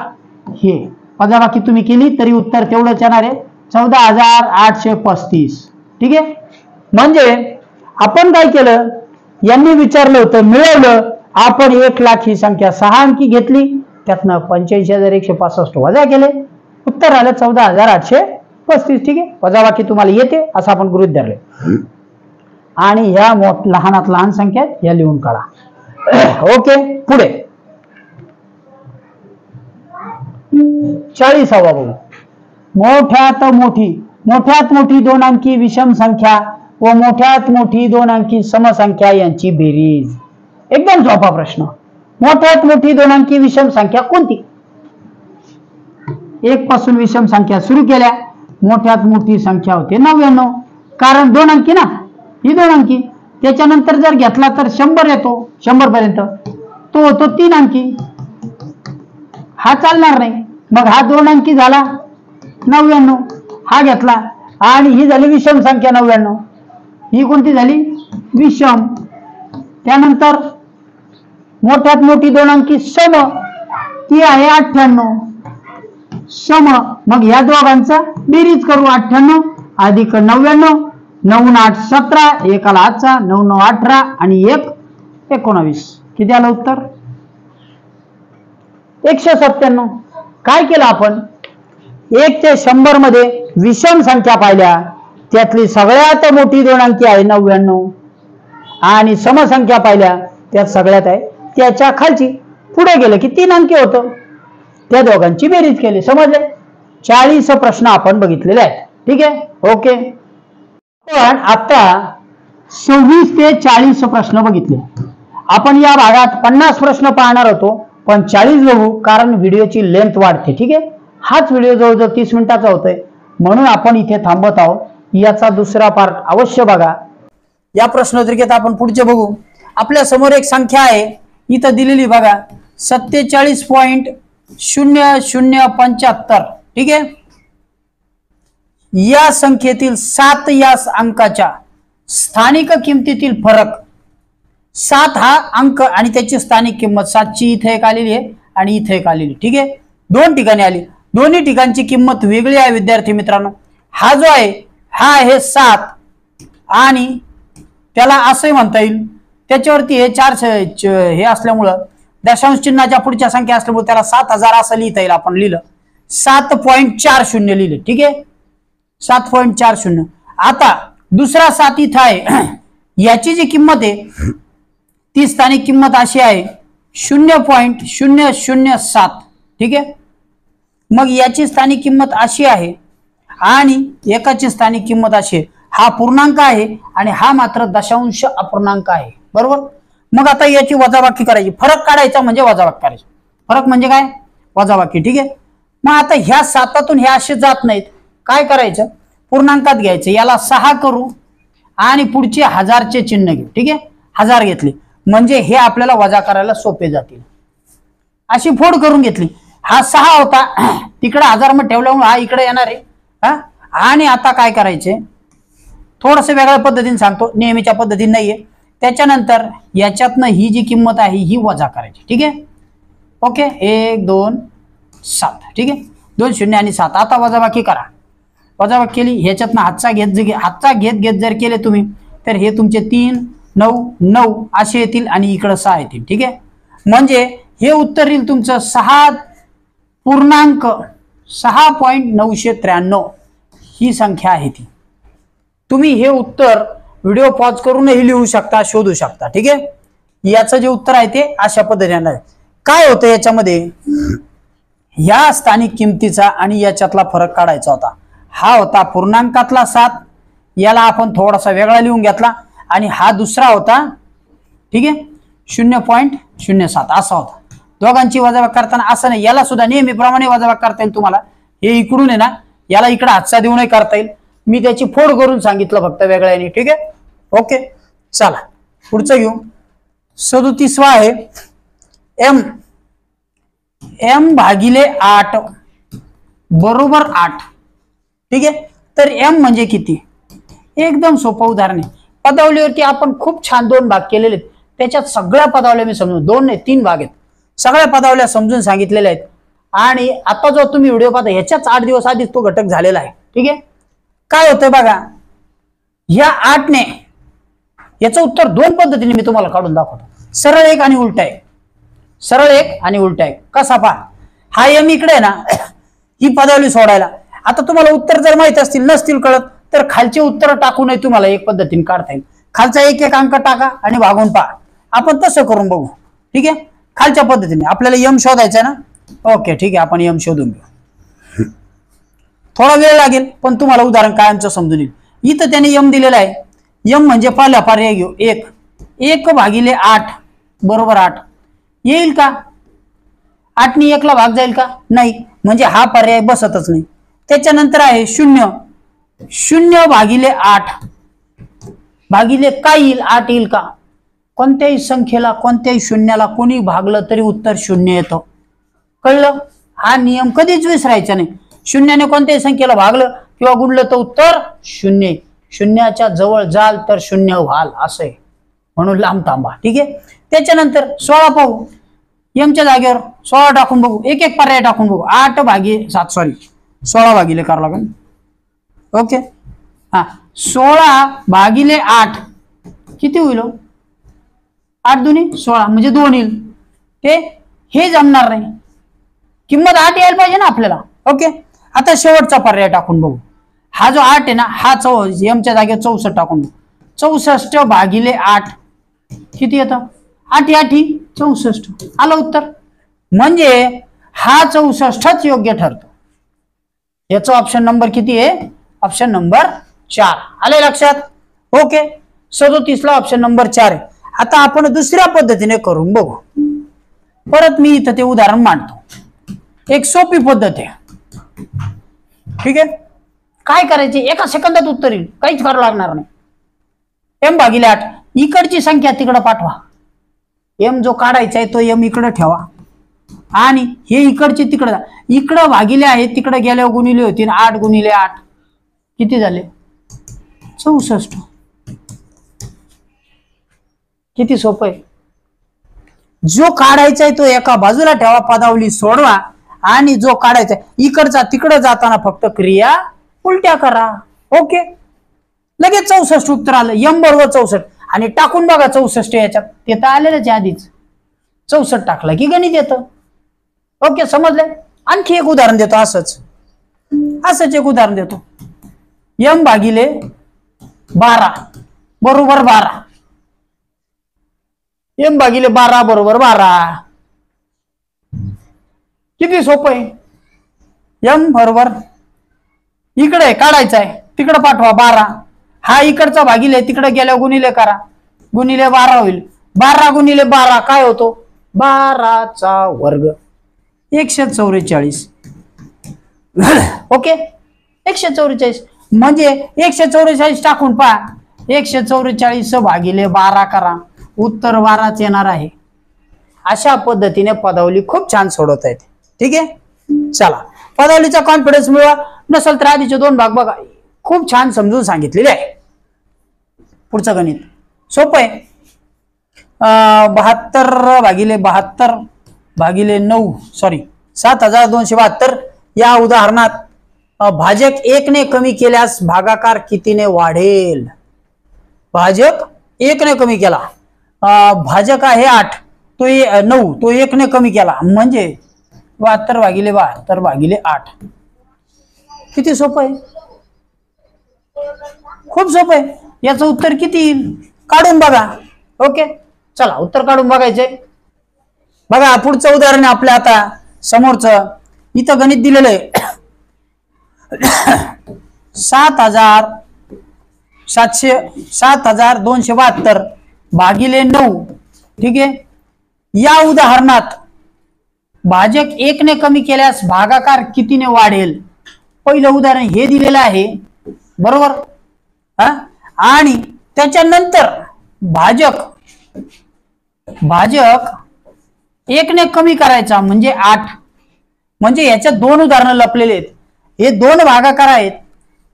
हे वजाबाकी तुम्ही केली तरी उत्तर तेवढंच येणार आहे, 14,835. ठीक आहे, म्हणजे आपण काय केलं, यांनी विचारलं होतं, मिळवलं. आपण 1 लाख ही संख्या 6 अंकी घेतली, त्यातनं 85,165 वजा केले, उत्तर आलं 14,835. ठीक आहे, वजाबाकी तुम्हाला येते असं आपण गृहीत धरले. आणि ह्या लहानात लहान संख्या या लिहून काढा. ओके, पुढे 40वा बघू. मोठ्यात मोठी 2 अंकी विषम संख्या व मोठ्यात मोठी 2 अंकी समसंख्या यांची बेरीज. एकदम सोपा प्रश्न. मोठ्यात मोठी 2 अंकी विषम संख्या कोणती? 1 पासून विषम संख्या सुरू केल्या, मोठ्यात मोठी संख्या होते 99, कारण 2 अंकी ना, ही 2 अंकी. त्याच्यानंतर जर घेतला तर 100 येतो, 100 पर्यंत तो होतो 3 अंकी. हा चालणार नाही. मग हा 2 अंकी झाला 99, हा घेतला आणि ही झाली विषम संख्या 99. ही कोणती झाली? विषम. त्यानंतर मोठ्यात मोठी 2 अंकी सम, ती आहे 98 सम. मग या दोघांचा बेरीज करू. 98 अधिक 99, 9 8 17, 1 आला हातचा, 9 9 18 आणि 1 19. किती आलं उत्तर? 197. काय केलं आपण? 1 ते 100 मध्ये विषम संख्या पाहिल्या, त्यातली सगळ्यात मोठी 2 अंकी आहे 99 आणि समसंख्या पाहिल्या, त्यात सगळ्यात आहे त्याच्या खालची. पुढे गेलं की 3 अंकी होतं, त्या दोघांची बेरीज केली. समजले? 40 प्रश्न आपण बघितलेले आहेत. ठीक आहे, ओके. पण आता 26 ते 40 प्रश्न बघितले. आपण या भागात 50 प्रश्न पाहणार होतो, पण 40 बघू, कारण व्हिडिओची लेंथ वाढते. ठीक आहे, हाच व्हिडिओ जवळजवळ 30 मिनिटाचा होतोय, म्हणून आपण इथे थांबत आहोत. याचा दुसरा पार्ट अवश्य बघा. या प्रश्नोत्तरीत आपण पुढचे बघू. आपल्या समोर एक संख्या आहे, इथं दिलेली बघा 47.0075. ठीक आहे, या संख्येतील 7 या अंकाच्या स्थानिक किमतीतील फरक. 7 हा अंक आणि त्याची स्थानिक किंमत 7ची इथे एक आलेली आहे आणि इथे एक आलेली. ठीक आहे, 2 ठिकाणी आली. दोन्ही ठिकाणची किंमत वेगळी आहे विद्यार्थी मित्रांनो. हा जो आहे हा आहे 7 आणि त्याला असंही म्हणता येईल, त्याच्यावरती हे 4 हे असल्यामुळं दशांश चिन्हाच्या पुढच्या संख्या असल्यामुळे त्याला 7000 असं लिहिता येईल. आपण लिहिलं 7.40 लिहिले. ठीक आहे, 7.40. आता दुसरा 7 इथं आहे, याची जी किंमत आहे ती स्थानिक किंमत अशी आहे 0.007. ठीक आहे. मग याची स्थानिक किंमत अशी आहे आणि एकाची स्थानिक किंमत अशी आहे. हा पूर्णांक आहे आणि हा मात्र दशांश अपूर्णांक आहे. बरोबर. मग आता याची वजाबाकी करायची, फरक काढायचा म्हणजे वजाबाकी करायची. फरक म्हणजे काय? वजाबाकी. ठीक आहे. मग आता ह्या 7तून ह्या असे जात नाहीत, काय करायचं? पूर्णांकात घ्यायचं, याला 6 करू आणि पुढचे 1000चे चिन्ह घेऊ. ठीक आहे. 1000 घेतले म्हणजे हे आपल्याला वजा करायला सोपे जातील. अशी फोड करून घेतली. हा 6 होता, तिकडे 1000 मध्ये ठेवल्यामुळे हा इकडे येणार आहे. हा, आणि आता काय करायचे? थोडस वेगळ्या पद्धतीने सांगतो, नेहमीच्या पद्धतीने नाहीये. त्याच्यानंतर याच्यातनं ही जी किंमत आहे ही वजा करायची. ठीक आहे. ओके. 1 2 7. ठीक आहे. 2 0 आणि 7. आता वजाबाकी करा. वजाबाकी केली, ह्याच्यातनं हातचा घेत जर केले तुम्ही तर हे तुमचे 3 9 9 असे येतील आणि इकडे 6 येतील. ठीक आहे. म्हणजे हे उत्तर येईल तुमचं 6.993 ही संख्या आहे ती. तुम्ही हे उत्तर व्हिडिओ पॉज करूनही लिहू शकता, शोधू शकता. ठीक आहे. याचं जे उत्तर आहे ते अशा पद्धतीने आहे. काय होतं याच्यामध्ये? या स्थानिक किमतीचा आणि याच्यातला फरक काढायचा होता. हा होता पूर्णांकातला 7, याला आपण थोडासा वेगळा लिहून घेतला आणि हा दुसरा होता. ठीक आहे. 0.07 असा होता. दोघांची वजाबाकी करताना असं नाही, याला सुद्धा नेहमीप्रमाणे वजाबाकी करता येईल तुम्हाला. हे इकडून आहे ना, याला इकडे हातचा देऊनही करता येईल. मी त्याची फोड करून सांगितलं फक्त वेगळ्याने. ठीक आहे. ओके. चला पुढचं घेऊ. 37वा आहे m भागिले 8 बरोबर 8. ठीक आहे. तर m म्हणजे किती? एकदम सोपं उदाहरण आहे. पदावलीवरती आपण खूप छान 2 भाग केलेले आहेत. त्याच्यात सगळ्या पदावल्या मी समजून, 2 नाही 3 भाग आहेत, सगळ्या पदावल्या समजून सांगितलेल्या आहेत. आणि आता जो तुम्ही व्हिडिओ पाहता ह्याच्याच 8 दिवस आधीच तो घटक झालेला आहे. ठीक आहे. काय होतंय बघा, ह्या 8 ने याचं उत्तर 2 पद्धतीने मी तुम्हाला काढून दाखवतो. सरळ एक आणि उलटा एक. सरळ एक आणि उलटा एक. कसा पहा, हा m इकडे आहे ना, ही पदावली सोडायला. आता तुम्हाला उत्तर जर माहित असतील, नसतील कळत, तर खालचे उत्तर टाकूनही तुम्हाला एक पद्धतीने काढता येईल. खालचा एक एक अंक टाका आणि भागून पहा. आपण तसं करून बघू. ठीक आहे. खालच्या पद्धतीने आपल्याला m शोधायचा आहे ना. ओके. ठीक आहे. आपण m शोधून घेऊ. थोडा वेळ लागेल पण तुम्हाला उदाहरण कायमचं समजून येईल. इथं त्याने m दिलेला आहे. m म्हणजे पहिला पर्याय घेऊ. 1 भागिले 8 बरोबर 8 येईल का? 8 ने 1 ला भाग जाईल का? नाही. म्हणजे हा पर्याय बसतच नाही. त्याच्यानंतर आहे 0 भागिले 8 भागिले काय येईल? 8 येईल का? कोणत्याही संख्येला, कोणत्याही शून्याला कोणी भागलं तरी उत्तर 0 येतं. कळलं? हा नियम कधीच विसरायचा नाही. शून्याने कोणत्याही संख्येला भागलं किंवा गुणलं तर उत्तर 0. शून्याच्या जवळ जाल तर 0 व्हाल, असं आहे. म्हणून लांब थांबा. ठीक आहे. त्याच्यानंतर 16 पाहू. एमच्या जागेवर 16 टाकून बघू, एक एक पर्याय टाकून बघू. 8 भागिले 7 सॉरी 16 भागिले करावं लागेल. ओके. हा 16 भागिले 8 किती होईल? 8 दुनी 16 म्हणजे 2 येईल. ते हे जमणार नाही, किंमत 8 यायला पाहिजे ना आपल्याला. ओके. आता शेवटचा पर्याय टाकून बघू. हा जो 8 आहे ना, हा एमच्या जागेवर 64 टाकून बघू. 64 भागिले 8 किती येतं? 8 8 64 आलं उत्तर. म्हणजे हा 64च योग्य ठरतो. याचा ऑप्शन नंबर किती आहे? Option number 4. आले लक्षात? ओके. 37 ला ऑप्शन नंबर 4 आहे. आता आपण दुसऱ्या पद्धतीने करून बघू. परत मी इथं ते उदाहरण मांडतो. एक सोपी पद्धत आहे. ठीक आहे. काय करायचे? एका सेकंदात उत्तर येईल, काहीच करावं लागणार नाही. m भागिले 8 इकडची संख्या तिकडे पाठवा. m जो काढायचा आहे तो m इकडे ठेवा आणि हे इकडचे तिकडे जा. इकडं भागिले आहे, तिकडे गेल्यावर गुणिले होतील. 8 गुणिले 8 किती झाले? 64. किती सोपं आहे. जो काढायचा आहे तो एका बाजूला ठेवा, पदावली सोडवा आणि जो काढायचा इकडचा तिकडे जाताना फक्त क्रिया उलट्या करा. ओके. लगेच 64 उत्तर आलं. m बरोबर 64 आणि टाकून बघा 64 याच्यात, ते तर आलेलंच आधीच. 64 टाकलं की गणित येतं. ओके. समजलं? आणखी एक उदाहरण देतो. असंच एक उदाहरण देतो. m भागिले 12 बरोबर 12 m भागिले 12 बरोबर 12. किती सोपं आहे. m बरोबर इकडे काढायचा आहे, तिकडे पाठवा 12. हा इकडचा भागिले तिकडे गेल्या गुणिले करा, गुणिले 12 होईल. 12 गुणिले 12 काय होतो? 12चा वर्ग 144. ओके 144 म्हणजे 144 टाकून पहा. 144 भागिले 12 करा, उत्तर 12च येणार आहे. अशा पद्धतीने पदावली खूप छान सोडवता येते. ठीक आहे, चला पदावलीचा कॉन्फिडन्स मिळवा. नसेल तर आधीचे 2 भाग बघा, खूप छान समजून सांगितलेले आहे. पुढचं गणित सोपं आहे. 72 भागिले 72 भागिले 9 सॉरी 7272 या उदाहरणात भाजक 1 ने कमी केल्यास भागाकार कितीने वाढेल? भाजक 1 ने कमी केला, भाजक आहे 8 तो 9 तो 1 ने कमी केला म्हणजे 72 भागिले 72 भागिले 8. किती सोपं आहे, खूप सोपं आहे. याचं उत्तर किती येईल काढून बघा. ओके चला उत्तर काढून बघायचंय. बघा पुढचं उदाहरण आपल्या आता समोरचं. इथं गणित दिलेलं आहे 7272 भागिले 9. ठीक आहे, या उदाहरणात भाजक 1 ने कमी केल्यास भागाकार कितीने वाढेल? पहिलं उदाहरण हे दिलेलं आहे बरोबर. आणि त्याच्यानंतर भाजक 1 ने कमी करायचा म्हणजे 8. म्हणजे याच्यात 2 उदाहरणं लपलेले आहेत. हे 2 भागाकार आहेत.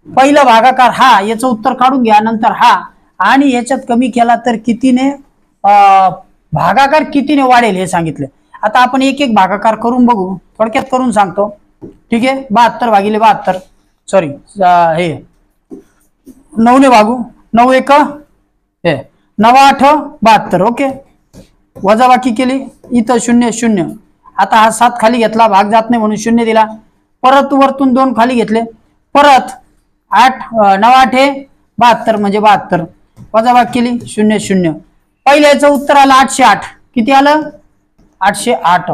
पहिला भागाकार हा, याचं उत्तर काढून घ्या, नंतर हा, आणि याच्यात कमी केला तर कितीने भागाकार कितीने वाढेल हे सांगितलं. आता आपण एक एक भागाकार करून बघू, थोडक्यात करून सांगतो. ठीक आहे, 72 भागिले 72 सॉरी हे 9 ने भागू, 9 1 हे 9 8 72. ओके वजाबाकी केली, इथं 0 0. आता हा 7 खाली घेतला, भाग जात नाही म्हणून 0 दिला. परत वरतून 2 खाली घेतले, परत 8 9 8 72 म्हणजे 72. वजाबाकी केली 0 0. पहिल्याचं उत्तर आलं 808. किती आलं? 808.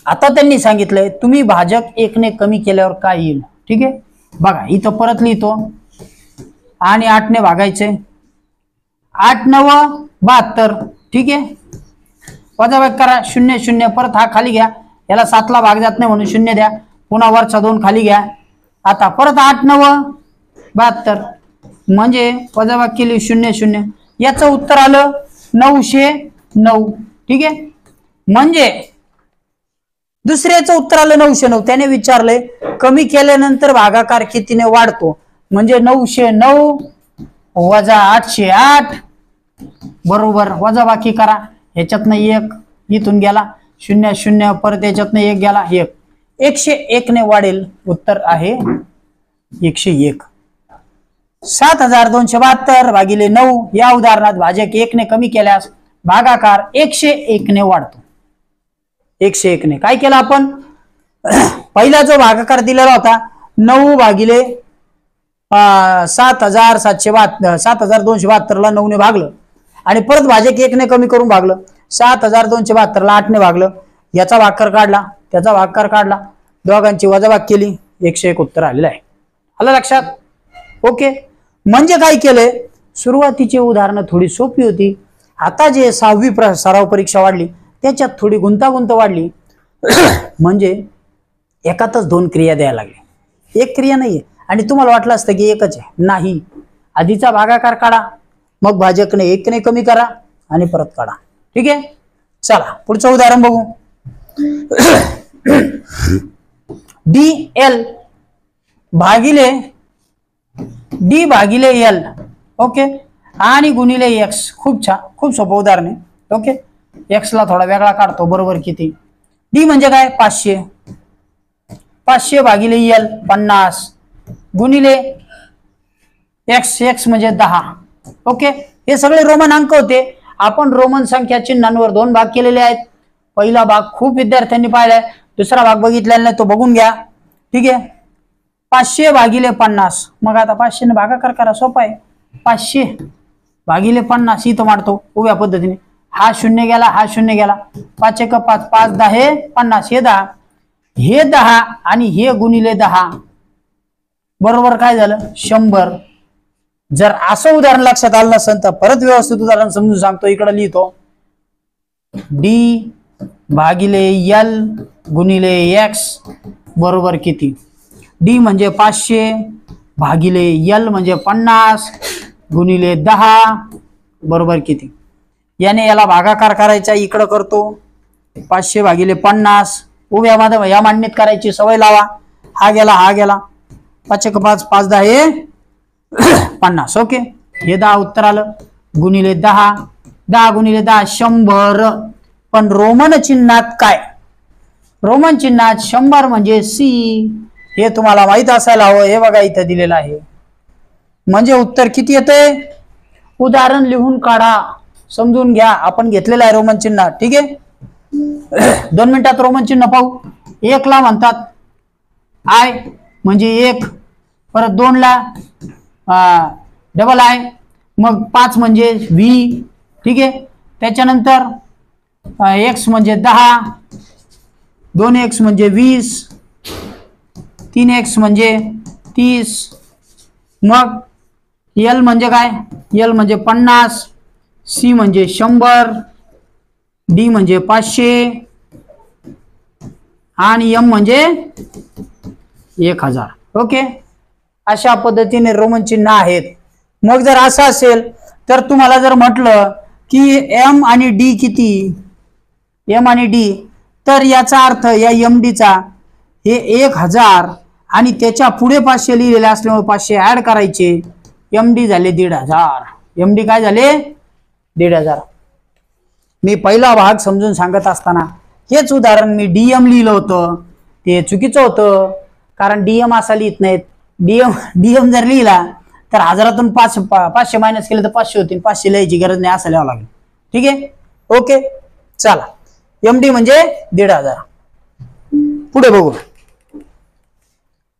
आता त्यांनी सांगितलंय तुम्ही भाजक 1 ने कमी केल्यावर काय येईल. ठीक आहे, बघा इथं परत लिहितो आणि 8 ने भागायचे. 8 9 72. ठीक आहे, वजाबाकी करा 0 0. परत हा खाली घ्या, याला 7 ला भाग जात नाही म्हणून 0 द्या. पुन्हा वरचा 2 खाली घ्या. आता परत 8 9 72 म्हणजे वजाबाकी केली 0 0. याचं उत्तर आलं 909. ठीक आहे, म्हणजे दुसऱ्याचं उत्तर आलं 909. त्याने विचारलंय कमी केल्यानंतर भागाकार कितीने वाढतो, म्हणजे 909 वजा 808 बरोबर. वजाबाकी करा, ह्याच्यातनं 1 इथून गेला 0 0. परत याच्यातनं 1 गेला 1. 101 ने वाढेल. उत्तर आहे 101. 7272 भागिले 9 या उदाहरणात भाजक 1 ने कमी केल्यास भागाकार 101 ने वाढतो. 101 ने काय केलं आपण? पहिला जो भागाकार दिलेला होता 9 भागिले 7272 ला 9 ने भागलं आणि परत भाजक 1 ने कमी करून भागलं. 7272 ला 8 ने भागलं, याचा भागाकार काढला, त्याचा भागाकार काढला, दोघांची वजाबाकी केली, 101 उत्तर आलेलं आहे. आलं लक्षात? ओके, म्हणजे काय केलंय, सुरुवातीची उदाहरणं थोडी सोपी होती. आता जे 6वी सराव परीक्षा वाढली त्याच्यात थोडी गुंतागुंत वाढली. म्हणजे एकातच 2 क्रिया द्यायला लागली, एक क्रिया नाहीये. आणि तुम्हाला वाटलं असतं की एकच आहे, नाही. आधीचा भागाकार काढा, मग भाजकने 1 ने कमी करा आणि परत काढा. ठीक आहे, चला पुढचं उदाहरण बघू. DL भागिले D भागिले L. ओके, आणि गुणिले X. खूप छान, खूप सोपं उदाहरण आहे. ओके, X ला थोडा वेगळा काढतो. बरोबर किती? D म्हणजे काय? 500. 500 भागिले L 50 गुणिले X म्हणजे 10. ओके, हे सगळे रोमन अंक होते. आपण रोमन संख्या चिन्हांवर 2 भाग केलेले आहेत. पहिला भाग खूप विद्यार्थ्यांनी पाहिलाय, दुसरा भाग बघितलेला नाही तो बघून घ्या. ठीक आहे, 500 भागिले 50. मग आता 500 ने भागाकार करा, सोपा आहे. 500 भागिले 50 इथं मांडतो उभ्या पद्धतीने. हा शून्य गेला, हा शून्य गेला. 5 एक 5, 5 10 हे 50, हे 10, हे 10 आणि हे गुणिले 10 बरोबर काय झालं 100. जर असं उदाहरण लक्षात आलं नसेल तर परत व्यवस्थित उदाहरण समजून सांगतो. इकडे लिहितो डी भागिले एल गुणिले एक्स बरोबर किती. डी म्हणजे 500 भागिले एल म्हणजे 50 गुणिले 10 बरोबर किती. याने याला भागाकार करायचा, इकडं करतो 500 भागिले 50 उभ्या मध्ये या मांडणीत करायची सवय लावा. हा गेला, हा गेला. 5 एक 5, 5 10 हे 50. ओके, हे 10 उत्तर आलं. गुणिले 10, 10 गुणिले 10 100. पण रोमन चिन्हात काय, रोमन चिन्हात 100 म्हणजे सी, हे तुम्हाला माहित असायला हवं. हे बघा इथं दिलेलं आहे. म्हणजे उत्तर किती येते. उदाहरण लिहून काढा, समजून घ्या. आपण घेतलेलं आहे रोमन चिन्ह. ठीक आहे, 2 मिनिटात रोमन चिन्ह पाहू. 1 ला म्हणतात आय म्हणजे 1, परत 2 ला डबल आय, मग 5 म्हणजे व्ही. ठीक आहे, त्याच्यानंतर एक्स म्हणजे 10, 2x म्हणजे 20, 3x म्हणजे 30. मग एल म्हणजे काय, एल म्हणजे 50, सी म्हणजे 100, डी म्हणजे 500 आणि एम म्हणजे 1000. ओके, अशा पद्धतीने रोमन चिन्ह आहेत. मग जर असं असेल तर तुम्हाला जर म्हटलं की एम आणि डी किती, एम आणि डी, तर याचा अर्थ या एम डीचा हे 1000 आणि त्याच्या पुढे 500 लिहिलेले असल्यामुळे 500 ऍड करायचे. एम डी झाले 1500. एम डी काय झाले 1500. मी पहिला भाग समजून सांगत असताना हेच उदाहरण मी डीएम लिहिलं होतं, ते चुकीचं होतं. कारण डीएम असा लिहित नाहीत. डीएम जर लिहिला तर 1000तून 500 मायनस केलं तर 500 होतील. 500 लिहायची गरज नाही, असं लिहावं लागेल. ठीक आहे, ओके, चला. एम डी म्हणजे 1500. पुढे बघू.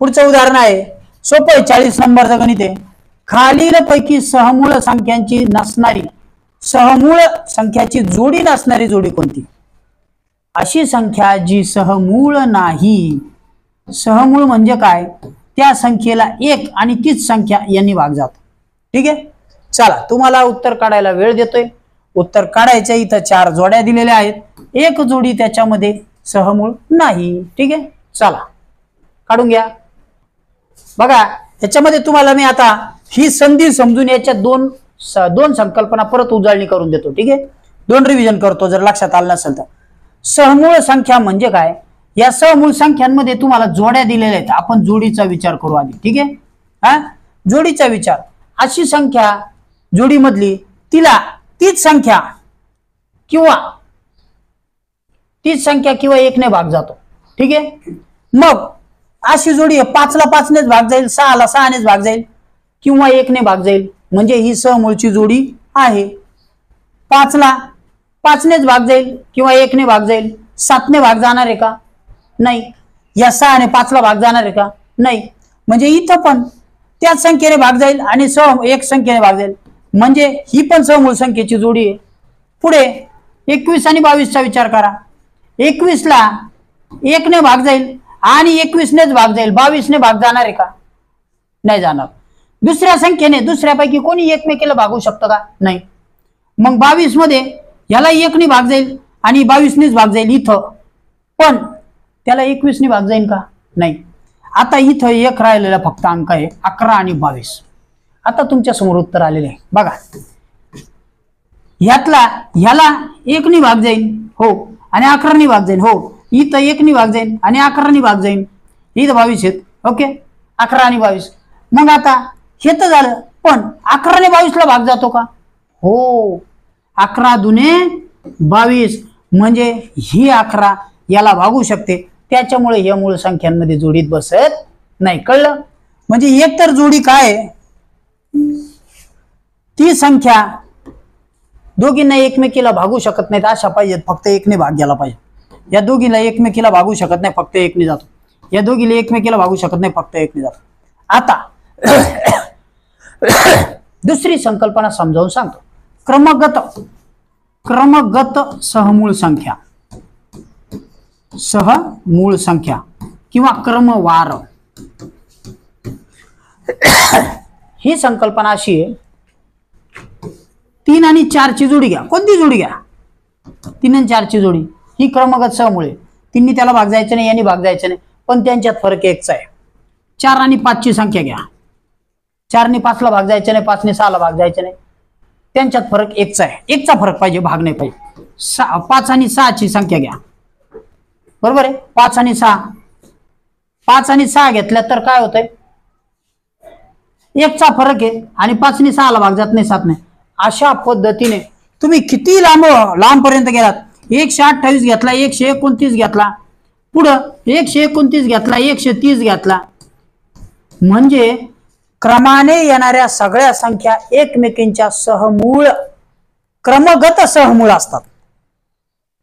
पुढचं उदाहरण आहे सोपं आहे, 40 नंबरचं गणित आहे. खालीलपैकी सहमूळ संख्यांची नसणारी, सहमूळ संख्याची जोडी नसणारी जोडी कोणती. अशी संख्या जी सहमूळ नाही. सहमूळ म्हणजे काय, त्या संख्येला 1 आणि तीच संख्या यांनी भाग जातो. ठीक आहे, चला तुम्हाला उत्तर काढायला वेळ देतोय. उत्तर काढायच्या इथं 4 जोड्या दिलेल्या आहेत. एक जोडी त्याच्यामध्ये सहमूळ नाही. ठीक आहे, चला काढून घ्या. बघा याच्यामध्ये तुम्हाला मी आता ही संधी समजून याच्या दोन संकल्पना परत उजळणी करून देतो. ठीक आहे, 2 रिव्हिजन करतो जर लक्षात आलं नसेल तर. सहमूळ संख्या म्हणजे काय, या सहमूळ संख्यांमध्ये तुम्हाला जोड्या दिलेल्या आहेत. आपण जोडीचा विचार करू आधी. ठीक आहे, हा जोडीचा विचार. अशी संख्या जोडीमधली तिला तीच संख्या किंवा 1 ने भाग जातो. ठीक आहे, मग अशी जोडी आहे 5 ला 5 नेच भाग जाईल, 6 ला 6 नेच भाग जाईल किंवा 1 ने भाग जाईल. म्हणजे ही सहमूळची जोडी आहे. 5 ला 5 नेच भाग जाईल किंवा 1 ने भाग जाईल. 7 ने भाग जाणार आहे का, नाही. या 6 ने 5 ला भाग जाणार आहे का, नाही. म्हणजे इथं पण त्याच संख्येने भाग जाईल आणि 1 संख्येने भाग जाईल. म्हणजे ही पण सहमूळ संख्येची जोडी आहे. पुढे 21 आणि 22 चा विचार करा. 21 ला 1 ने भाग जाईल आणि 21 नेच भाग जाईल. 22 ने भाग जाणार आहे का, नाही जाणार. दुसऱ्या संख्येने दुसऱ्यापैकी कोणी एकमेकीला भागू शकतं का, नाही. मग 22 मध्ये याला 1 ने भाग जाईल आणि 22 नेच भाग जाईल इथं, पण त्याला 21 ने भाग जाईल का, नाही. आता इथं एक राहिलेला फक्त अंक आहे 11 आणि 22. आता तुमच्या समोर उत्तर आलेले आहे. बघा ह्याला 1 ने भाग जाईल हो आणि 11 ने भाग जाईल हो. इथं 1 ने भाग जाईल आणि 11 ने भाग जाईल. इथं 22 आहेत. ओके, 11 आणि 22. मग आता हे तर झालं, पण 11 ने 22 ला भाग जातो का, हो. 11 दुने 22 म्हणजे ही 11 याला भागू शकते. त्याच्यामुळे या मूळ संख्यांमध्ये जोडीत बसत नाही. कळलं. म्हणजे एक तर जोडी काय, ती संख्या दोघींना एकमेकीला भागू शकत नाहीत अशा पाहिजेत, फक्त 1 ने भाग गेला पाहिजे. या दोघीला एकमेकीला भागू शकत नाही, फक्त 1 ने जातो. या दोघीला एकमेकीला भागू शकत नाही, फक्त 1 ने जातो. आता दुसरी संकल्पना समजावून सांगतो. क्रमगत सहमूळ संख्या, सहमूळ संख्या किंवा क्रमवार. ही संकल्पना अशी आहे, 3 आणि 4 ची जोडी घ्या. कोणती जोडी घ्या? 3 आणि 4 ची जोडी. ही क्रमगत सहमूळ आहे. 3नी त्याला भाग जायचं नाही, यांनी भाग जायचं नाही, पण त्यांच्यात फरक एकचा आहे. 4 आणि 5 ची संख्या घ्या. 4नी 5 ला भाग जायचं नाही, 5नी 6 ला भाग जायचं नाही, त्यांच्यात फरक एकचा आहे. एकचा फरक पाहिजे, भाग नाही पाहिजे. 5 आणि 6 ची संख्या घ्या. बरोबर आहे. 5 आणि 6, 5 आणि 6 घेतल्या तर काय होतंय? एकचा फरक आहे आणि 5नी 6 ला भाग जात नाही, 7 नाही. अशा पद्धतीने तुम्ही किती लांब पर्यंत गेलात. 128 घेतला, 129 घेतला, पुढं 129 घेतला, 130 घेतला, म्हणजे क्रमाने येणाऱ्या सगळ्या संख्या एकमेकींच्या सहमूळ, क्रमगत सहमूळ असतात.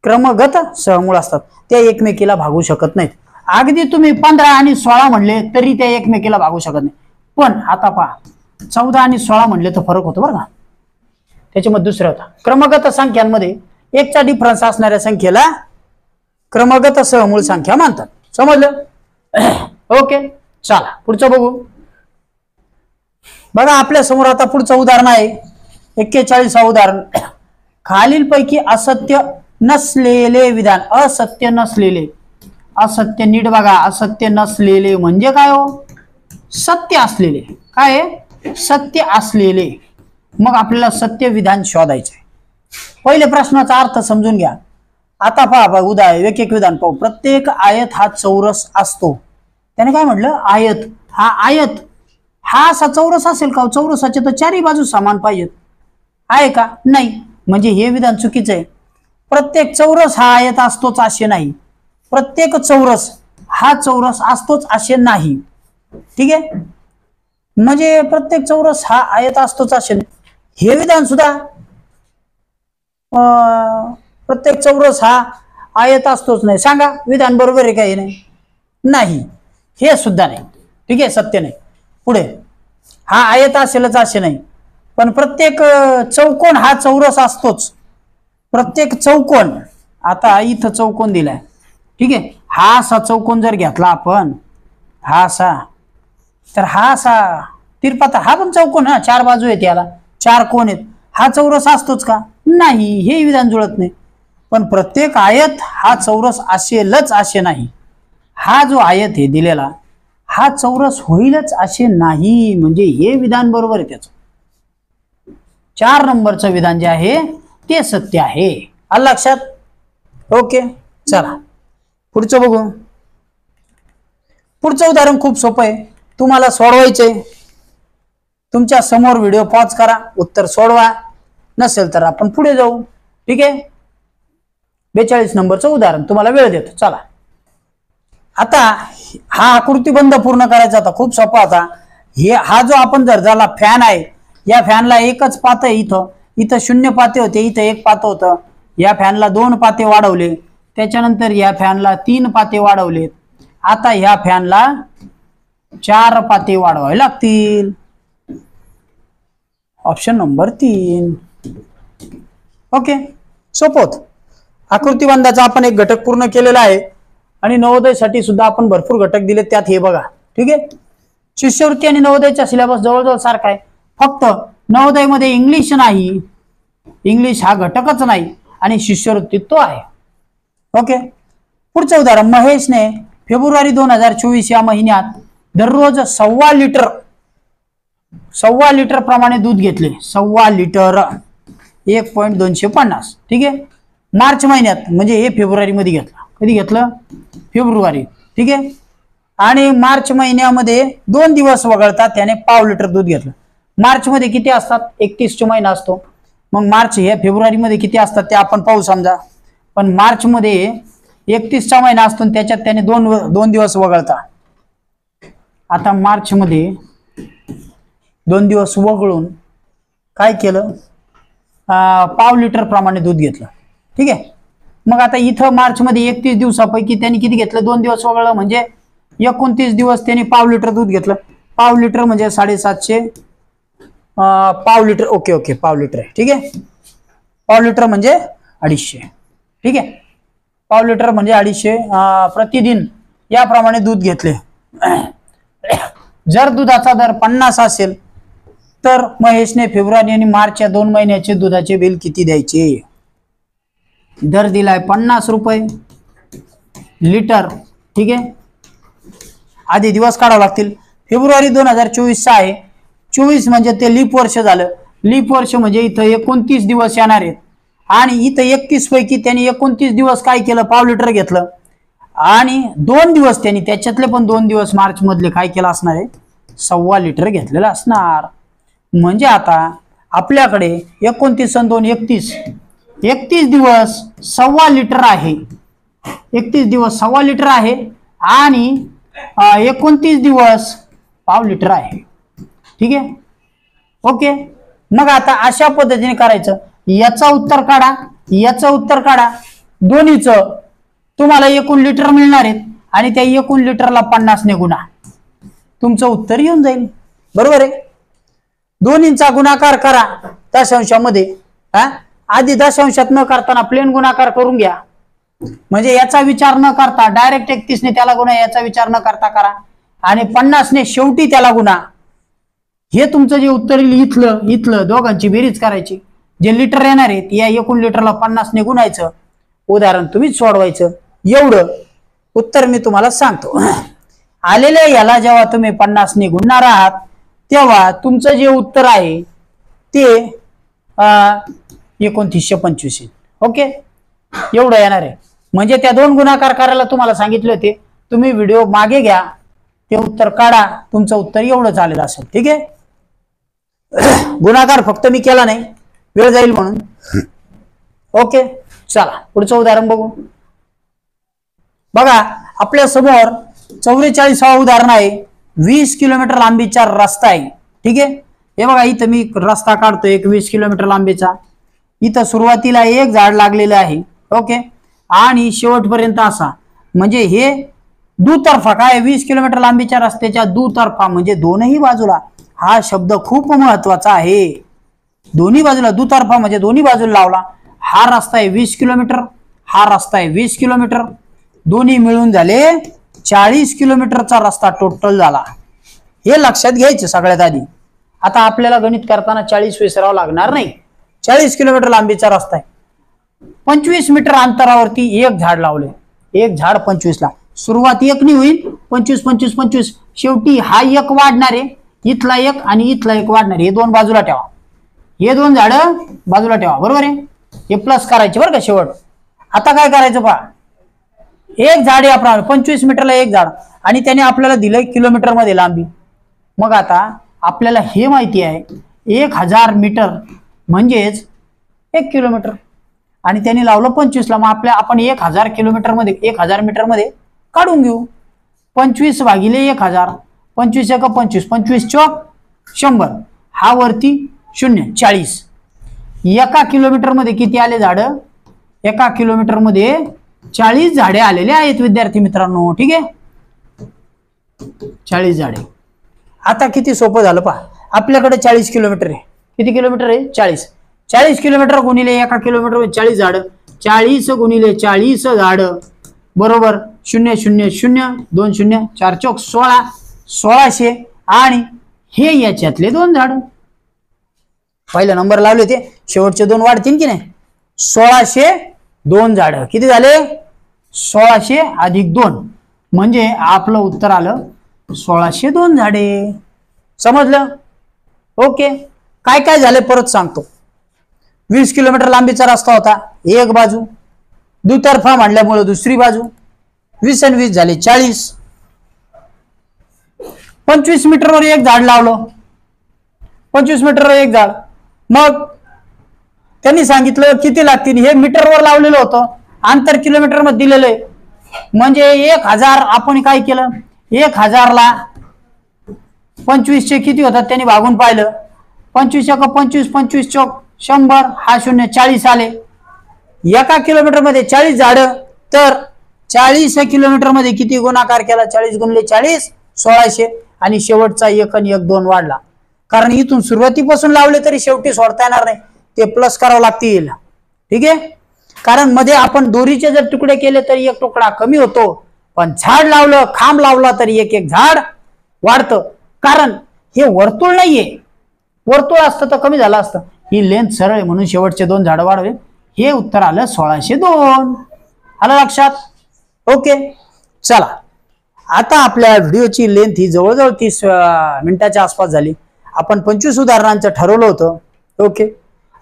क्रमगत सहमूळ असतात, त्या एकमेकीला भागू शकत नाहीत. अगदी तुम्ही 15 आणि 16 म्हणले तरी त्या एकमेकीला भागू शकत नाही. पण आता पहा, 14 आणि 16 म्हणले तर फरक होतो बरं का. त्याच्यामध्ये दुसरा होता, क्रमगत संख्यांमध्ये एकचा डिफरन्स असणाऱ्या संख्येला क्रमगत सहमूळ संख्या मानतात. समजलं? ओके, चला पुढचं बघू. बघा आपल्या समोर आता पुढचं उदाहरण आहे, 41 उदाहरण. खालीलपैकी असत्य नसलेले विधान. असत्य नसलेले, असत्य नीट बघा. असत्य नसलेले म्हणजे काय हो? सत्य असलेले. काय आहे? सत्य असलेले. मग आपल्याला सत्य विधान शोधायचे. पहिले प्रश्नाचा अर्थ समजून घ्या. आता पहा उदाहरण, एक विधान पाहू. प्रत्येक आयत हा चौरस असतो. त्याने काय म्हटलं? आयत. हा आयत हा असा चौरस असेल का? चौरसाचे तर चारही बाजू समान पाहिजेत. आहे का? नाही. म्हणजे हे विधान चुकीचं आहे. प्रत्येक चौरस हा आयत असतोच असे नाही. प्रत्येक चौरस हा चौरस असतोच असे नाही. ठीक आहे. म्हणजे प्रत्येक चौरस हा आयत असतोच असे नाही. हे विधान सुद्धा प्रत्येक चौरस हा आयत असतोच नाही. सांगा विधान बरोबर आहे का? हे नाही. हे सुद्धा नाही. ठीक आहे, सत्य नाही. पुढे, हा आयत असेलच असे नाही, पण प्रत्येक चौकोन हा चौरस असतोच. प्रत्येक चौकोन, आता इथं चौकोन दिलाय, ठीक आहे, हा असा चौकोन जर घेतला आपण, हा असा, तर हा असा तिरपा, हा पण चौकोन, हा 4 बाजू आहेत, याला 4 कोण आहेत. हा चौरस असतोच का? नाही. हे विधान जुळत नाही. पण प्रत्येक आयत हा चौरस असेलच असे नाही. हा जो आयत आहे दिलेला, हा चौरस होईलच असे नाही. म्हणजे हे विधान बरोबर आहे. त्याचं 4 नंबरचं विधान जे आहे ते सत्य आहे. आलं लक्षात? ओके, चला पुढचं बघू. पुढचं उदाहरण खूप सोपं आहे, तुम्हाला सोडवायचंय. तुमच्या समोर व्हिडिओ पॉज करा, उत्तर सोडवा. नसेल तर आपण पुढे जाऊ. ठीक आहे. 42 नंबरचं उदाहरण तुम्हाला वेळ देतो. चला, आता हा आकृतीबंध पूर्ण करायचा होता, खूप सोपा होता. हा जो आपण जर झाला फॅन आहे, या फॅनला एकच पात आहे. इथं 0 पाते होते, इथं 1 पात होतं. या फॅनला 2 पाते वाढवले, त्याच्यानंतर या फॅनला 3 पाते वाढवले. आता ह्या फॅनला 4 पाते वाढवावे लागतील. Option number 3. ओके, सोपं. आकृतीबंधाचा आपण एक घटक पूर्ण केलेला आहे आणि नवोदयसाठी सुद्धा आपण भरपूर घटक दिले, त्यात हे बघा. ठीक आहे. शिष्यवृत्ती आणि नवोदयचा सिलेबस जवळजवळ सारखा आहे, फक्त नवोदयमध्ये इंग्लिश नाही, इंग्लिश हा घटकच नाही आणि शिष्यवृत्ती तो आहे. ओके, पुढचं उदाहरण. महेशने फेब्रुवारी 2024 या महिन्यात दररोज 1.25 लिटर प्रमाणे दूध घेतले. 1.25 लिटर, 1.250. ठीक आहे. मार्च महिन्यात, म्हणजे हे फेब्रुवारी मध्ये घेतलं. कधी घेतलं? फेब्रुवारी. ठीक आहे. आणि मार्च महिन्यामध्ये 2 दिवस वगळता त्याने 1.5 लिटर दूध घेतलं. मार्च मध्ये किती असतात? 31 महिना असतो. मग मार्च हे फेब्रुवारी मध्ये किती असतात ते आपण पाहू समजा. पण मार्च मध्ये 31 महिना असतो, त्याच्यात त्याने 2 दिवस वगळता. आता मार्च मध्ये 2 दिवस वगळून काय केलं? 1.5 लिटर प्रमाणे दूध घेतलं. ठीक आहे. मग आता इथं मार्च मध्ये 31 दिवसापैकी त्यांनी किती घेतलं? 2 दिवस वगळलं, म्हणजे 29 दिवस त्यांनी 1.5 लिटर दूध घेतलं. 1.5 लिटर म्हणजे 750 पाव लिटर, ओके ओके पाव लिटर आहे, ठीक आहे. पाव लिटर म्हणजे 250, ठीक आहे. पाव लिटर म्हणजे 250 प्रतिदिन याप्रमाणे दूध घेतले. जर दुधाचा दर 50 असेल तर महेशने फेब्रुवारी आणि मार्च या 2 महिन्याचे दुधाचे बिल किती द्यायचे? दर दिलाय 50 रुपये लिटर, ठीक आहे. आधी दिवस काढावे लागतील. फेब्रुवारी 2024 आहे. 24 म्हणजे ते लीप वर्ष झालं. लीप वर्ष म्हणजे इथं 29 दिवस येणार आहेत आणि इथं 31 पैकी त्यांनी 29 दिवस काय केलं? पाव लिटर घेतलं आणि 2 दिवस त्यांनी त्याच्यातले पण 2 दिवस मार्च मधले काय केलं असणार आहे? 1.25 लिटर घेतलेलं असणार. म्हणजे आता आपल्याकडे 29 आणि 2 31 दिवस 1.25 लिटर आहे. 31 दिवस 1.25 लिटर आहे आणि 29 दिवस पाव लिटर आहे, ठीक आहे. ओके, मग आता अशा पद्धतीने करायचं. याचा उत्तर काढा, याचं उत्तर काढा. दोन्हीचं तुम्हाला एकूण लिटर मिळणार आहेत आणि त्या एकूण लिटरला 50 ने गुणा, तुमचं उत्तर येऊन जाईल. बरोबर आहे. दोन्हींचा गुणाकार करा दशांशामध्ये. आधी दशांशात न करताना प्लेन गुणाकार करून घ्या. म्हणजे याचा विचार न करता डायरेक्ट 31 ने त्याला गुणा, याचा विचार न करता करा आणि 50 ने शेवटी त्याला गुणा. हे तुमचं जे उत्तर येईल इथलं दोघांची बेरीज करायची. जे लिटर येणार आहेत या एकूण लिटरला 50 ने गुणायचं. उदाहरण तुम्हीच सोडवायचं. एवढं उत्तर मी तुम्हाला सांगतो. आलेल्या याला जेव्हा तुम्ही 50 ने गुणणार आहात तेव्हा तुमचं जे उत्तर आहे ते 2925. ओके, एवढं येणार आहे. म्हणजे त्या 2 गुणाकार करायला तुम्हाला सांगितले होते. तुम्ही व्हिडिओ मागे घ्या, ते उत्तर काढा. तुमचं उत्तर एवढं झालेलं असेल, ठीक आहे. गुणाकार फक्त मी केला नाही, वेळ जाईल म्हणून. ओके, चला पुढचं उदाहरण बघू. बघा आपल्या समोर 44वा उदाहरण आहे. 20 किलोमीटर लांबीचा रस्ता आहे, ठीक आहे. हे बघा इथं मी रस्ता काढतोय 20 किलोमीटर लांबीचा. इथं सुरुवातीला एक झाड लागलेलं आहे, ओके, आणि शेवटपर्यंत असा. म्हणजे हे दुतर्फा काय 20 किलोमीटर लांबीच्या रस्त्याच्या दुतर्फा म्हणजे दोनही बाजूला. हा शब्द खूप महत्वाचा आहे. दोन्ही बाजूला, दुतर्फा म्हणजे दोन्ही बाजूला लावला. हा रस्ता आहे 20 किलोमीटर, हा रस्ता आहे 20 किलोमीटर. दोन्ही मिळून झाले 40 किलोमीटरचा रस्ता टोटल झाला. हे लक्षात घ्यायचं सगळ्यात आधी. आता आपल्याला गणित करताना 40 विसरावं लागणार नाही. 40 किलोमीटर लांबीचा रस्ता आहे. 25 मीटर अंतरावरती एक झाड लावले. एक झाड 25 ला. सुरुवात 1 ने होईल. 25 25 25 शेवटी हा एक वाढणार आहे. इथला एक आणि इथला एक वाढणार. हे 2 बाजूला ठेवा. हे 2 झाड बाजूला ठेवा. बरोबर आहे. हे प्लस करायचे बरं का शेवट. आता काय करायचं पहा. एक झाड आहे आपल्याला 25 मीटरला एक झाड आणि त्याने आपल्याला दिलंय किलोमीटर मध्ये लांबी. मग आता आपल्याला हे माहिती आहे 1000 मीटर म्हणजेच 1 किलोमीटर आणि त्याने लावलं 25 ला. मग आपण 1000 किलोमीटर मध्ये 1000 मीटर मध्ये काढून घेऊ. 25 भागिले 1000. 25 एक 25, 25 चौक 100. हा वरती 0, 40. 1 किलोमीटर मध्ये किती आले झाड? 1 किलोमीटर मध्ये 40 झाडे आलेले आहेत विद्यार्थी मित्रांनो, ठीक आहे. 40 झाडे. आता किती सोपं झालं पहा. आपल्याकडे 40 किलोमीटर आहे. किती किलोमीटर आहे? 40. 40 किलोमीटर गुणिले 1 किलोमीटर 40 झाड. 40 गुणिले 40 झाड बरोबर 0 0 0 2 0 4 चौक 16. 1600 आणि हे याच्यातले 2 झाड. पहिला नंबर लावले होते, शेवटचे 2 वाढतील की नाही. 1602 झाड. किती झाले? 1600 अधिक 2 म्हणजे आपलं उत्तर आलं 1602 झाडे. समजलं? ओके. काय काय झाले परत सांगतो. 20 किलोमीटर लांबीचा रस्ता होता. एक बाजू दुतर्फा म्हणल्यामुळे दुसरी बाजू. 20 आणि 20 झाले 40. 25 मीटरवर एक झाड लावलं. 25 मीटरवर एक झाड. मग त्यांनी सांगितलं किती लागतील. हे मीटरवर लावलेलं होतं, अंतर किलोमीटर मध्ये दिलेलं आहे. म्हणजे 1000 आपण काय केलं 1000 ला 25 चे किती होतात त्यांनी भागून पाहिलं. 25 एक 25 25 चौक 100. हा 0 40 आले. 1 किलोमीटर मध्ये 40 झाड. तर 40 किलोमीटर मध्ये किती गुणाकार केला? 40 गुणिले 40 1600 आणि शेवटचा 1 आणि 1 2 वाढला. कारण इथून सुरुवातीपासून लावले तरी शेवटी सोडता येणार नाही, ते प्लस करावं लागतील. ठीक आहे, कारण मध्ये आपण दोरीचे जर तुकडे केले तरी एक तुकडा कमी होतो, पण झाड लावलं, खांब लावला तरी एक एक झाड वाढतं. कारण हे वर्तुळ नाहीये, वर्तुळ असतं तर कमी झालं असतं. ही लेंथ सरळ आहे म्हणून शेवटचे 2 झाड वाढवले. हे उत्तर आलं 1602. आलं लक्षात? ओके, चला आता आपल्या व्हिडिओची लेंथ ही जवळजवळ 30 मिनिटाच्या आसपास झाली. आपण 25 उदाहरणांचं ठरवलं होतं. ओके,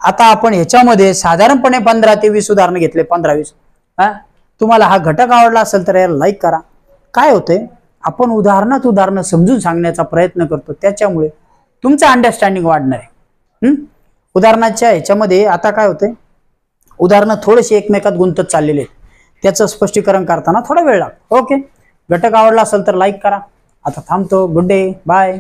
आता आपण ह्याच्यामध्ये साधारणपणे 15 ते 20 उदाहरणं घेतले, 15-20. तुम्हाला हा घटक आवडला असेल तर याला लाईक करा. काय होतंय, आपण उदाहरणं समजून सांगण्याचा प्रयत्न करतो, त्याच्यामुळे तुमचं अंडरस्टँडिंग वाढणार आहे. उदाहरणाच्या ह्याच्यामध्ये आता काय होतंय, उदाहरणं थोडेसे एकमेकात गुंतत चाललेले आहेत, त्याचं स्पष्टीकरण करताना थोडा वेळ लागतो. ओके, घटक आवडला असेल तर लाईक करा. आता थांबतो. Good day, bye.